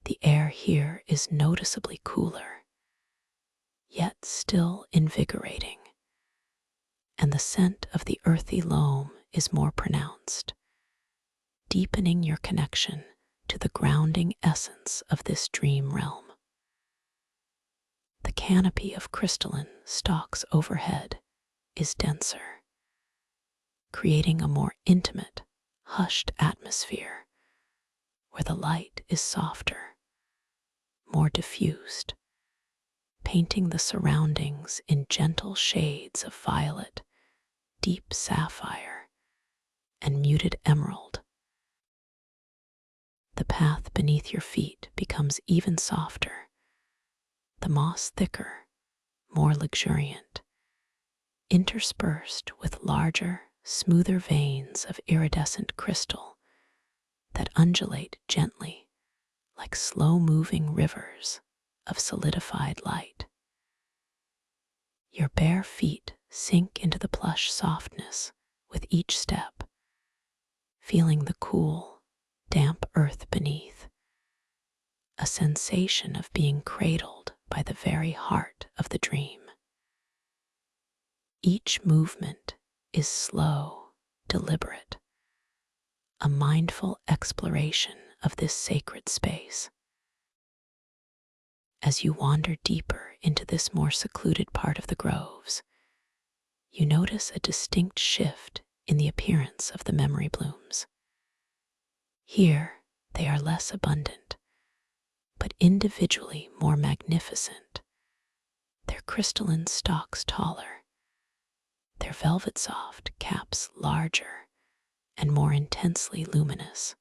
The air here is noticeably cooler, yet still invigorating, and the scent of the earthy loam is more pronounced, deepening your connection to the grounding essence of this dream realm. The canopy of crystalline stalks overhead is denser, creating a more intimate, hushed atmosphere where the light is softer, more diffused, painting the surroundings in gentle shades of violet, deep sapphire, and muted emerald. The path beneath your feet becomes even softer, the moss thicker, more luxuriant, interspersed with larger, smoother veins of iridescent crystal that undulate gently like slow-moving rivers of solidified light. Your bare feet sink into the plush softness with each step, feeling the cool, damp earth beneath, a sensation of being cradled by the very heart of the dream. Each movement is slow, deliberate, a mindful exploration of this sacred space. As you wander deeper into this more secluded part of the groves, you notice a distinct shift in the appearance of the memory blooms. Here, they are less abundant, but individually more magnificent, their crystalline stalks taller, their velvet soft caps larger and more intensely luminous.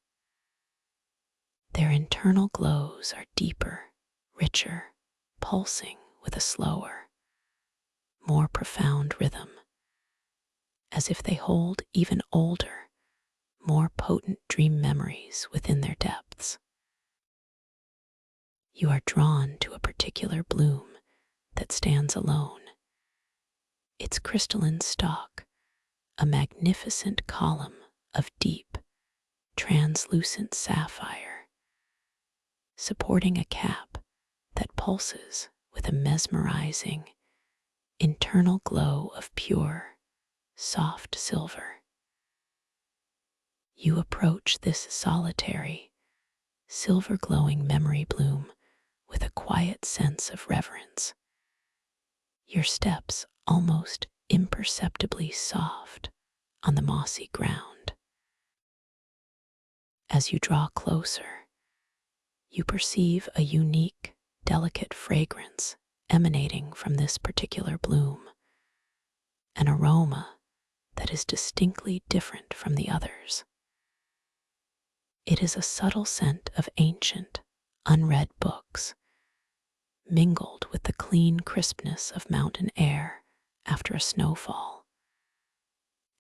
Their internal glows are deeper, richer, pulsing with a slower, more profound rhythm, as if they hold even older, more potent dream memories within their depths. You are drawn to a particular bloom that stands alone, its crystalline stalk, a magnificent column of deep, translucent sapphire, supporting a cap that pulses with a mesmerizing, internal glow of pure, soft silver. You approach this solitary, silver-glowing memory bloom with a quiet sense of reverence, your steps almost imperceptibly soft on the mossy ground. As you draw closer, you perceive a unique, delicate fragrance emanating from this particular bloom, an aroma that is distinctly different from the others. It is a subtle scent of ancient, unread books, mingled with the clean crispness of mountain air after a snowfall,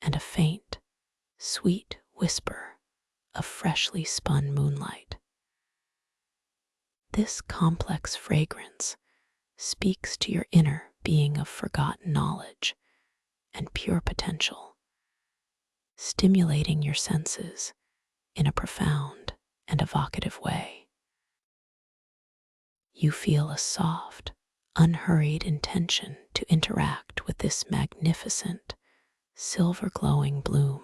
and a faint, sweet whisper of freshly spun moonlight. This complex fragrance speaks to your inner being of forgotten knowledge and pure potential, stimulating your senses in a profound and evocative way. You feel a soft, unhurried intention to interact with this magnificent, silver glowing bloom,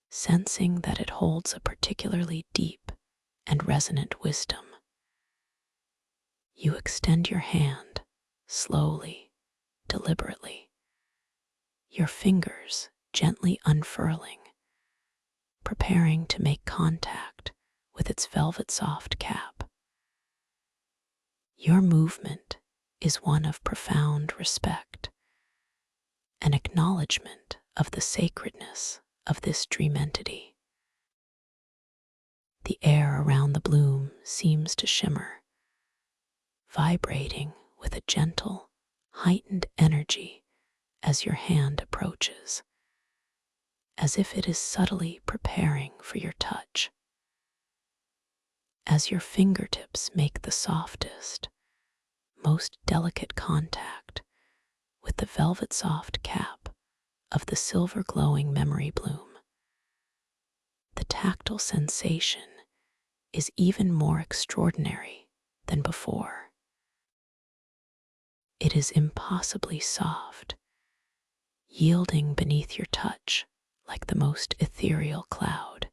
sensing that it holds a particularly deep and resonant wisdom. You extend your hand slowly, deliberately, your fingers gently unfurling, preparing to make contact with its velvet soft cap. Your movement is one of profound respect, an acknowledgement of the sacredness of this dream entity. The air around the bloom seems to shimmer, vibrating with a gentle, heightened energy as your hand approaches, as if it is subtly preparing for your touch. As your fingertips make the softest, most delicate contact with the velvet soft cap of the silver glowing memory bloom, the tactile sensation is even more extraordinary than before. It is impossibly soft, yielding beneath your touch like the most ethereal cloud.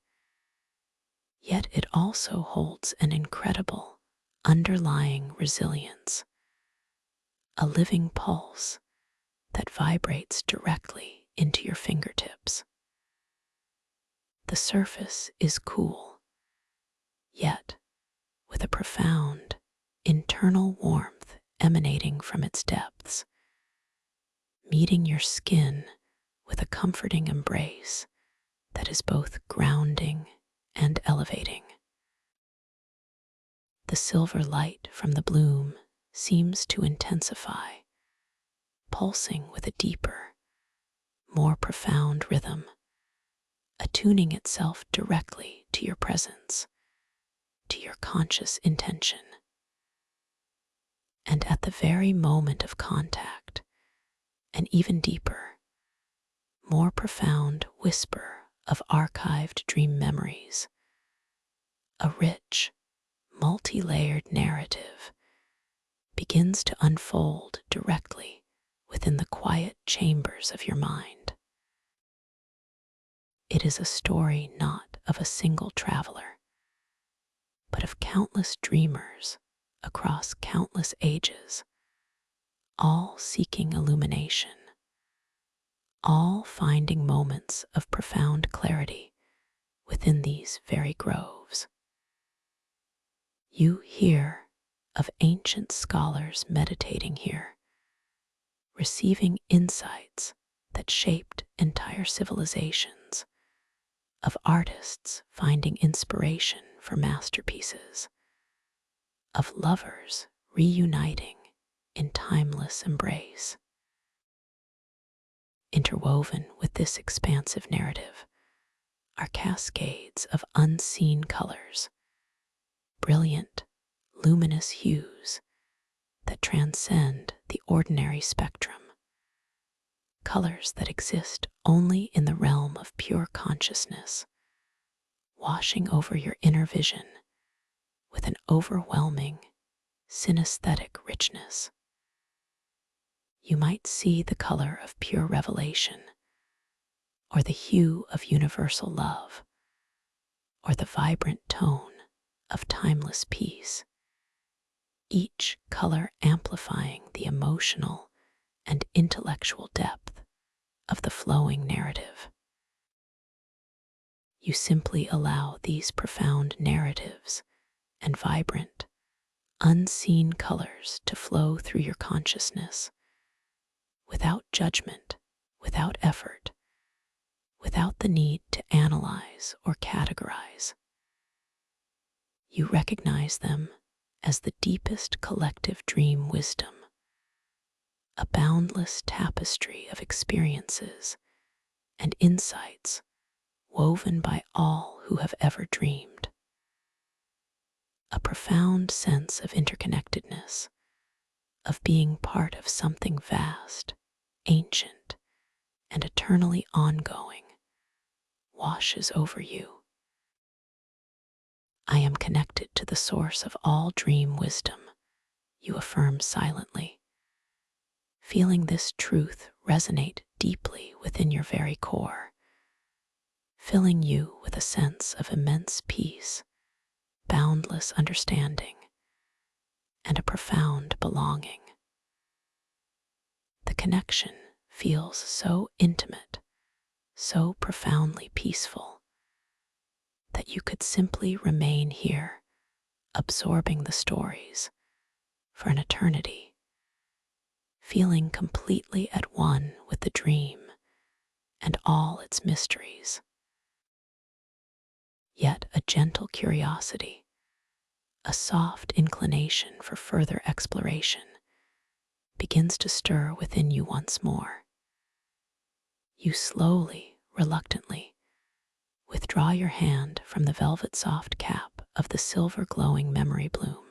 Yet it also holds an incredible underlying resilience, a living pulse that vibrates directly into your fingertips. The surface is cool, yet with a profound internal warmth emanating from its depths, meeting your skin with a comforting embrace that is both grounding and elevating. The silver light from the bloom seems to intensify, pulsing with a deeper, more profound rhythm, attuning itself directly to your presence, to your conscious intention. And at the very moment of contact, an even deeper, more profound whisper of archived dream memories, a rich, multi-layered narrative begins to unfold directly within the quiet chambers of your mind. It is a story not of a single traveler, but of countless dreamers across countless ages, all seeking illumination, all finding moments of profound clarity within these very groves. You hear of ancient scholars meditating here, receiving insights that shaped entire civilizations, of artists finding inspiration for masterpieces, of lovers reuniting in timeless embrace. Interwoven with this expansive narrative are cascades of unseen colors, brilliant, luminous hues that transcend the ordinary spectrum, colors that exist only in the realm of pure consciousness, washing over your inner vision with an overwhelming, synesthetic richness. You might see the color of pure revelation, or the hue of universal love, or the vibrant tone of timeless peace, each color amplifying the emotional and intellectual depth of the flowing narrative. You simply allow these profound narratives and vibrant, unseen colors to flow through your consciousness, without judgment, without effort, without the need to analyze or categorize. You recognize them as the deepest collective dream wisdom, a boundless tapestry of experiences and insights woven by all who have ever dreamed. A profound sense of interconnectedness, of being part of something vast, ancient, and eternally ongoing, washes over you. I am connected to the source of all dream wisdom, you affirm silently, feeling this truth resonate deeply within your very core, filling you with a sense of immense peace, boundless understanding, and a profound belonging. The connection feels so intimate, so profoundly peaceful, that you could simply remain here, absorbing the stories for an eternity, feeling completely at one with the dream and all its mysteries. Yet a gentle curiosity, a soft inclination for further exploration, begins to stir within you once more. You slowly, reluctantly, withdraw your hand from the velvet soft cap of the silver glowing memory bloom,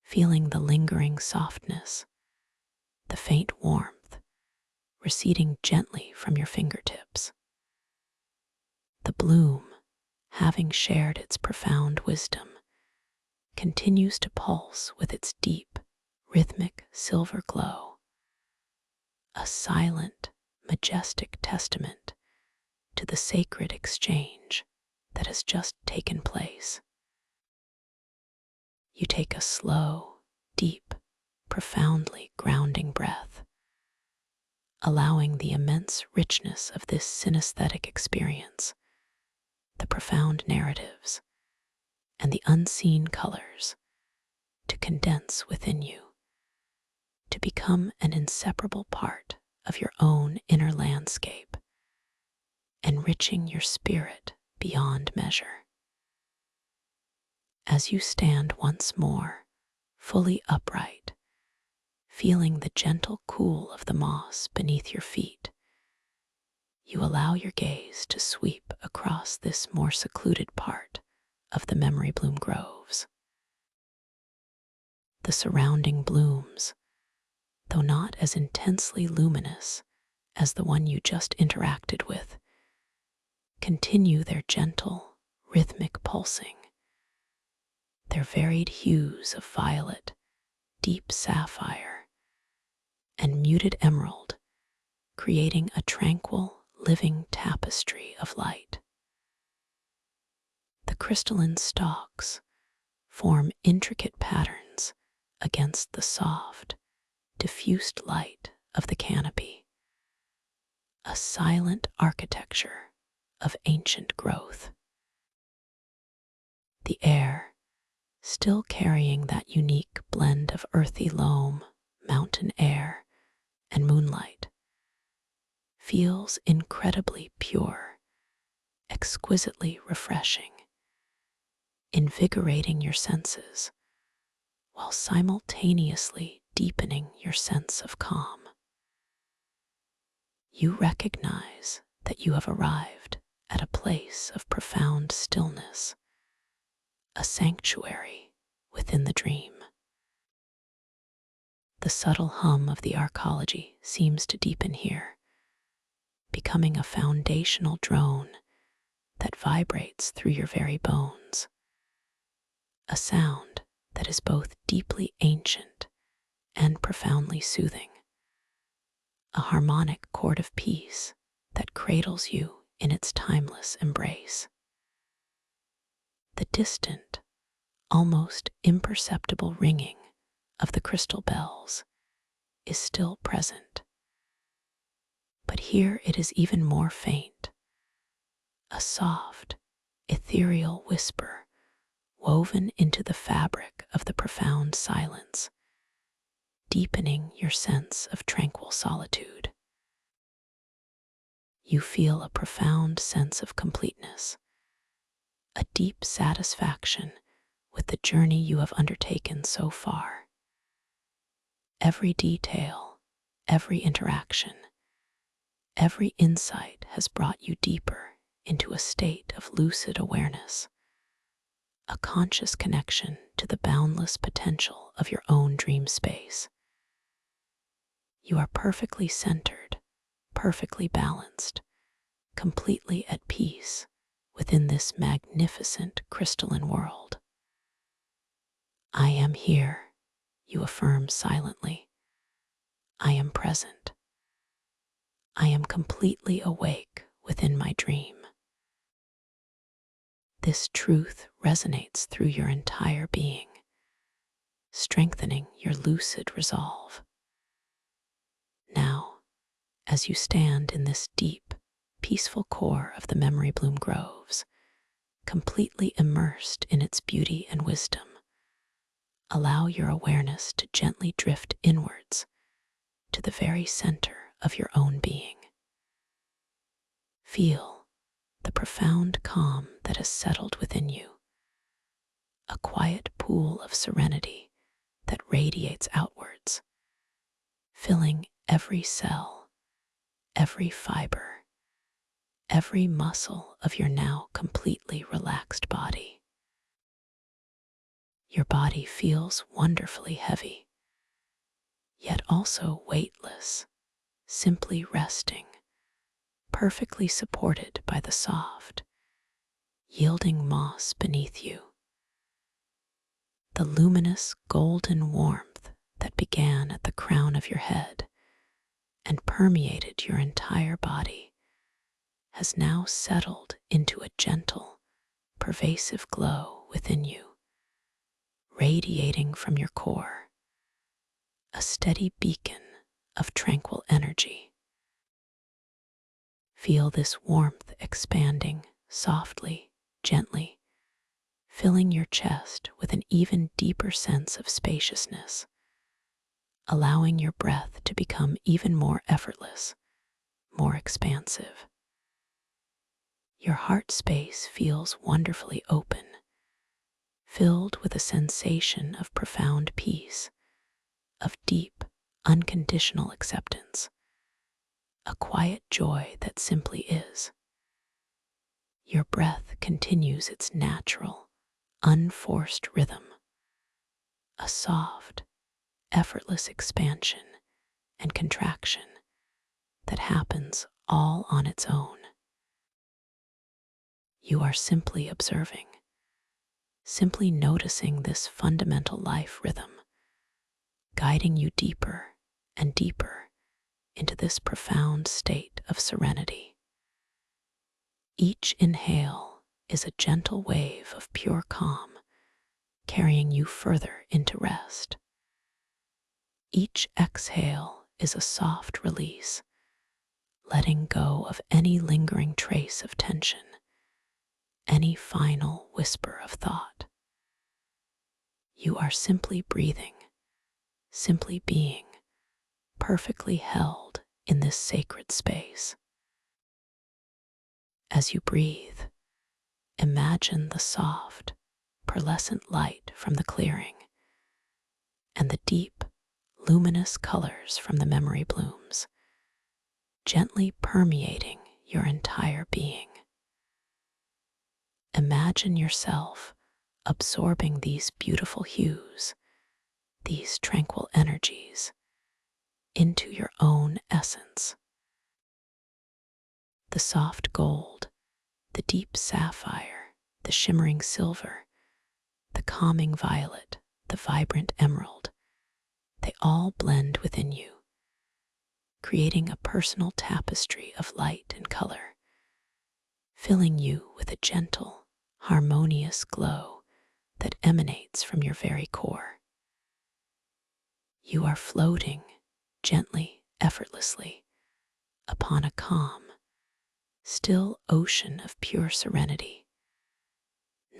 feeling the lingering softness, the faint warmth receding gently from your fingertips. The bloom, having shared its profound wisdom, continues to pulse with its deep, rhythmic silver glow, a silent, majestic testament to the sacred exchange that has just taken place. You take a slow, deep, profoundly grounding breath, allowing the immense richness of this synesthetic experience, the profound narratives, and the unseen colors to condense within you, to become an inseparable part of your own inner landscape, enriching your spirit beyond measure. As you stand once more, fully upright, feeling the gentle cool of the moss beneath your feet, you allow your gaze to sweep across this more secluded part of the memory bloom groves. The surrounding blooms, though not as intensely luminous as the one you just interacted with, continue their gentle, rhythmic pulsing, their varied hues of violet, deep sapphire, and muted emerald, creating a tranquil, living tapestry of light. The crystalline stalks form intricate patterns against the soft, diffused light of the canopy, a silent architecture of ancient growth. The air, still carrying that unique blend of earthy loam, mountain air, and moonlight, feels incredibly pure, exquisitely refreshing, invigorating your senses while simultaneously deepening your sense of calm. You recognize that you have arrived at a place of profound stillness, a sanctuary within the dream. The subtle hum of the arcology seems to deepen here, becoming a foundational drone that vibrates through your very bones, a sound that is both deeply ancient and profoundly soothing, a harmonic chord of peace that cradles you in its timeless embrace. The distant, almost imperceptible ringing of the crystal bells is still present, but here it is even more faint, a soft, ethereal whisper woven into the fabric of the profound silence, deepening your sense of tranquil solitude. You feel a profound sense of completeness, a deep satisfaction with the journey you have undertaken so far. Every detail, every interaction, every insight has brought you deeper into a state of lucid awareness, a conscious connection to the boundless potential of your own dream space. You are perfectly centered, perfectly balanced, completely at peace within this magnificent crystalline world. I am here, you affirm silently. I am present. I am completely awake within my dream. This truth resonates through your entire being, strengthening your lucid resolve. Now, as you stand in this deep, peaceful core of the memory bloom groves, completely immersed in its beauty and wisdom, allow your awareness to gently drift inwards to the very center of your own being. Feel the profound calm that has settled within you, a quiet pool of serenity that radiates outwards, filling every cell, every fiber, every muscle of your now completely relaxed body. Your body feels wonderfully heavy, yet also weightless, simply resting, perfectly supported by the soft, yielding moss beneath you. The luminous golden warmth that began at the crown of your head and permeated your entire body has now settled into a gentle, pervasive glow within you, radiating from your core, a steady beacon of tranquil energy. Feel this warmth expanding softly, gently, filling your chest with an even deeper sense of spaciousness, allowing your breath to become even more effortless, more expansive. Your heart space feels wonderfully open, filled with a sensation of profound peace, of deep, unconditional acceptance, a quiet joy that simply is. Your breath continues its natural, unforced rhythm, a soft, effortless expansion and contraction that happens all on its own. You are simply observing, simply noticing this fundamental life rhythm, guiding you deeper and deeper into this profound state of serenity. Each inhale is a gentle wave of pure calm, carrying you further into rest. Each exhale is a soft release, letting go of any lingering trace of tension, any final whisper of thought. You are simply breathing, simply being, perfectly held in this sacred space. As you breathe, imagine the soft, pearlescent light from the clearing and the deep, luminous colors from the memory blooms, gently permeating your entire being. Imagine yourself absorbing these beautiful hues, these tranquil energies, into your own essence. The soft gold, the deep sapphire, the shimmering silver, the calming violet, the vibrant emerald, they all blend within you, creating a personal tapestry of light and color, filling you with a gentle, harmonious glow that emanates from your very core. You are floating gently, effortlessly, upon a calm, still ocean of pure serenity,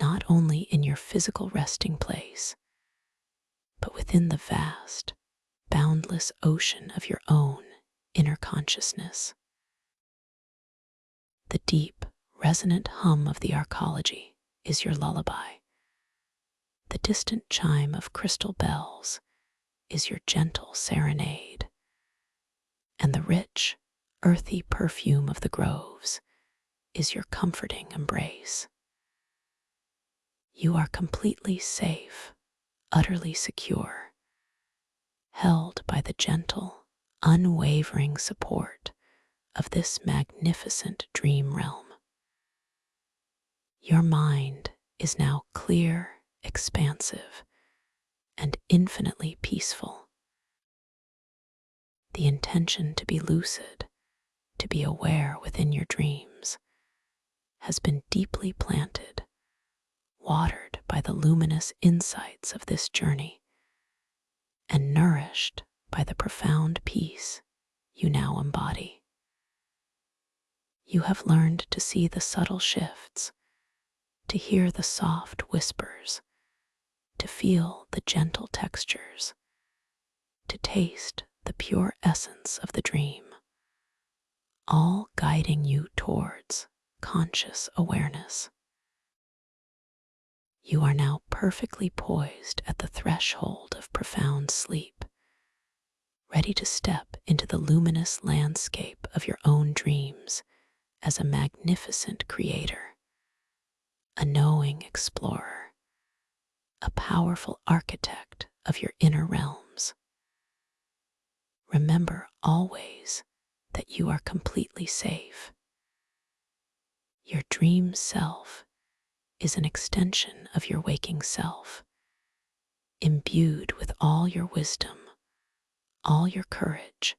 not only in your physical resting place, but within the vast, boundless ocean of your own inner consciousness. The deep, resonant hum of the arcology is your lullaby. The distant chime of crystal bells is your gentle serenade, and the rich, earthy perfume of the groves is your comforting embrace. You are completely safe, utterly secure, held by the gentle, unwavering support of this magnificent dream realm. Your mind is now clear, expansive, and infinitely peaceful. The intention to be lucid, to be aware within your dreams has been deeply planted, watered by the luminous insights of this journey, and nourished by the profound peace you now embody. You have learned to see the subtle shifts, to hear the soft whispers, to feel the gentle textures, to taste the pure essence of the dream, all guiding you towards conscious awareness. You are now perfectly poised at the threshold of profound sleep, ready to step into the luminous landscape of your own dreams as a magnificent creator, a knowing explorer, a powerful architect of your inner realms. Remember always that you are completely safe. Your dream self is an extension of your waking self, imbued with all your wisdom, all your courage,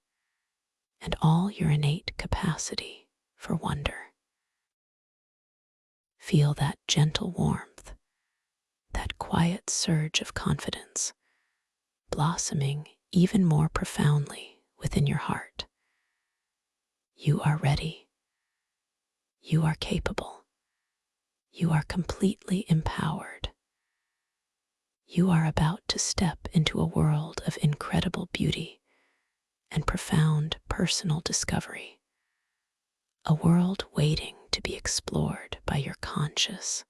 and all your innate capacity for wonder. Feel that gentle warmth, that quiet surge of confidence, blossoming even more profoundly within your heart. You are ready. You are capable. You are completely empowered. You are about to step into a world of incredible beauty and profound personal discovery, a world waiting to be explored by your conscious,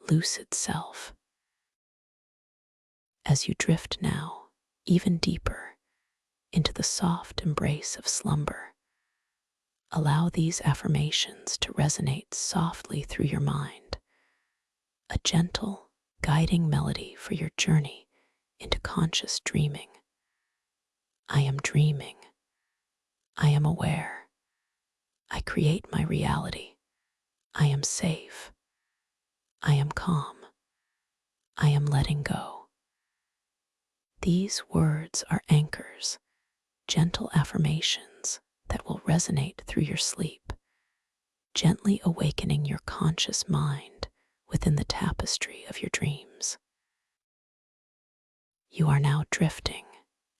lucid self. As you drift now even deeper into the soft embrace of slumber, allow these affirmations to resonate softly through your mind, a gentle, guiding melody for your journey into conscious dreaming. I am dreaming. I am aware. I create my reality. I am safe. I am calm. I am letting go. These words are anchors, gentle affirmations that will resonate through your sleep, gently awakening your conscious mind within the tapestry of your dreams. You are now drifting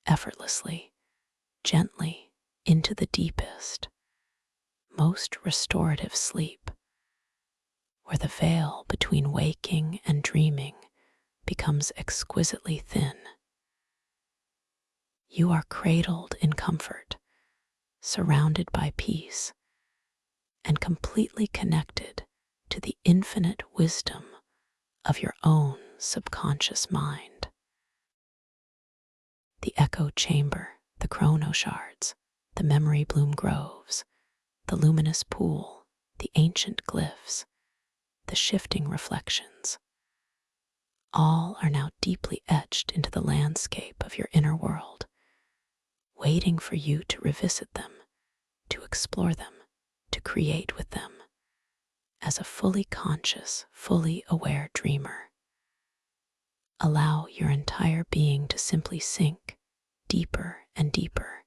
effortlessly, gently into the deepest, most restorative sleep, where the veil between waking and dreaming becomes exquisitely thin. You are cradled in comfort, surrounded by peace, and completely connected to the infinite wisdom of your own subconscious mind. The echo chamber, the chrono shards, the memory bloom groves, the luminous pool, the ancient glyphs, the shifting reflections, all are now deeply etched into the landscape of your inner world, waiting for you to revisit them, to explore them, to create with them, as a fully conscious, fully aware dreamer. Allow your entire being to simply sink deeper and deeper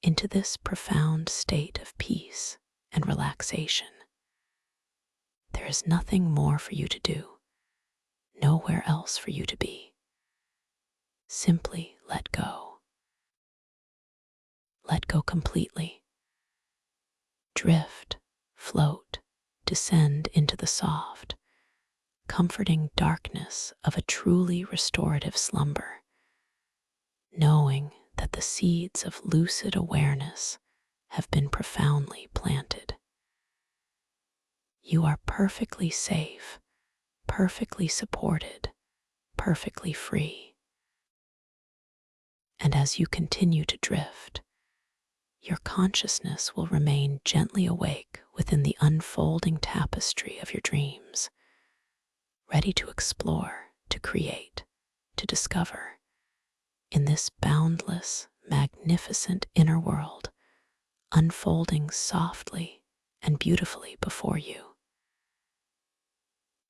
into this profound state of peace and relaxation. There is nothing more for you to do, nowhere else for you to be. Simply let go. Let go completely. Drift, float, descend into the soft, comforting darkness of a truly restorative slumber, knowing that the seeds of lucid awareness have been profoundly planted. You are perfectly safe, perfectly supported, perfectly free. And as you continue to drift, your consciousness will remain gently awake within the unfolding tapestry of your dreams, ready to explore, to create, to discover in this boundless, magnificent inner world unfolding softly and beautifully before you.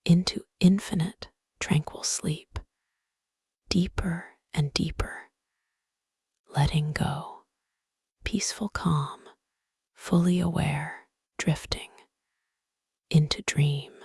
Into infinite, tranquil sleep, deeper and deeper, letting go, peaceful calm, fully aware, drifting into dreams.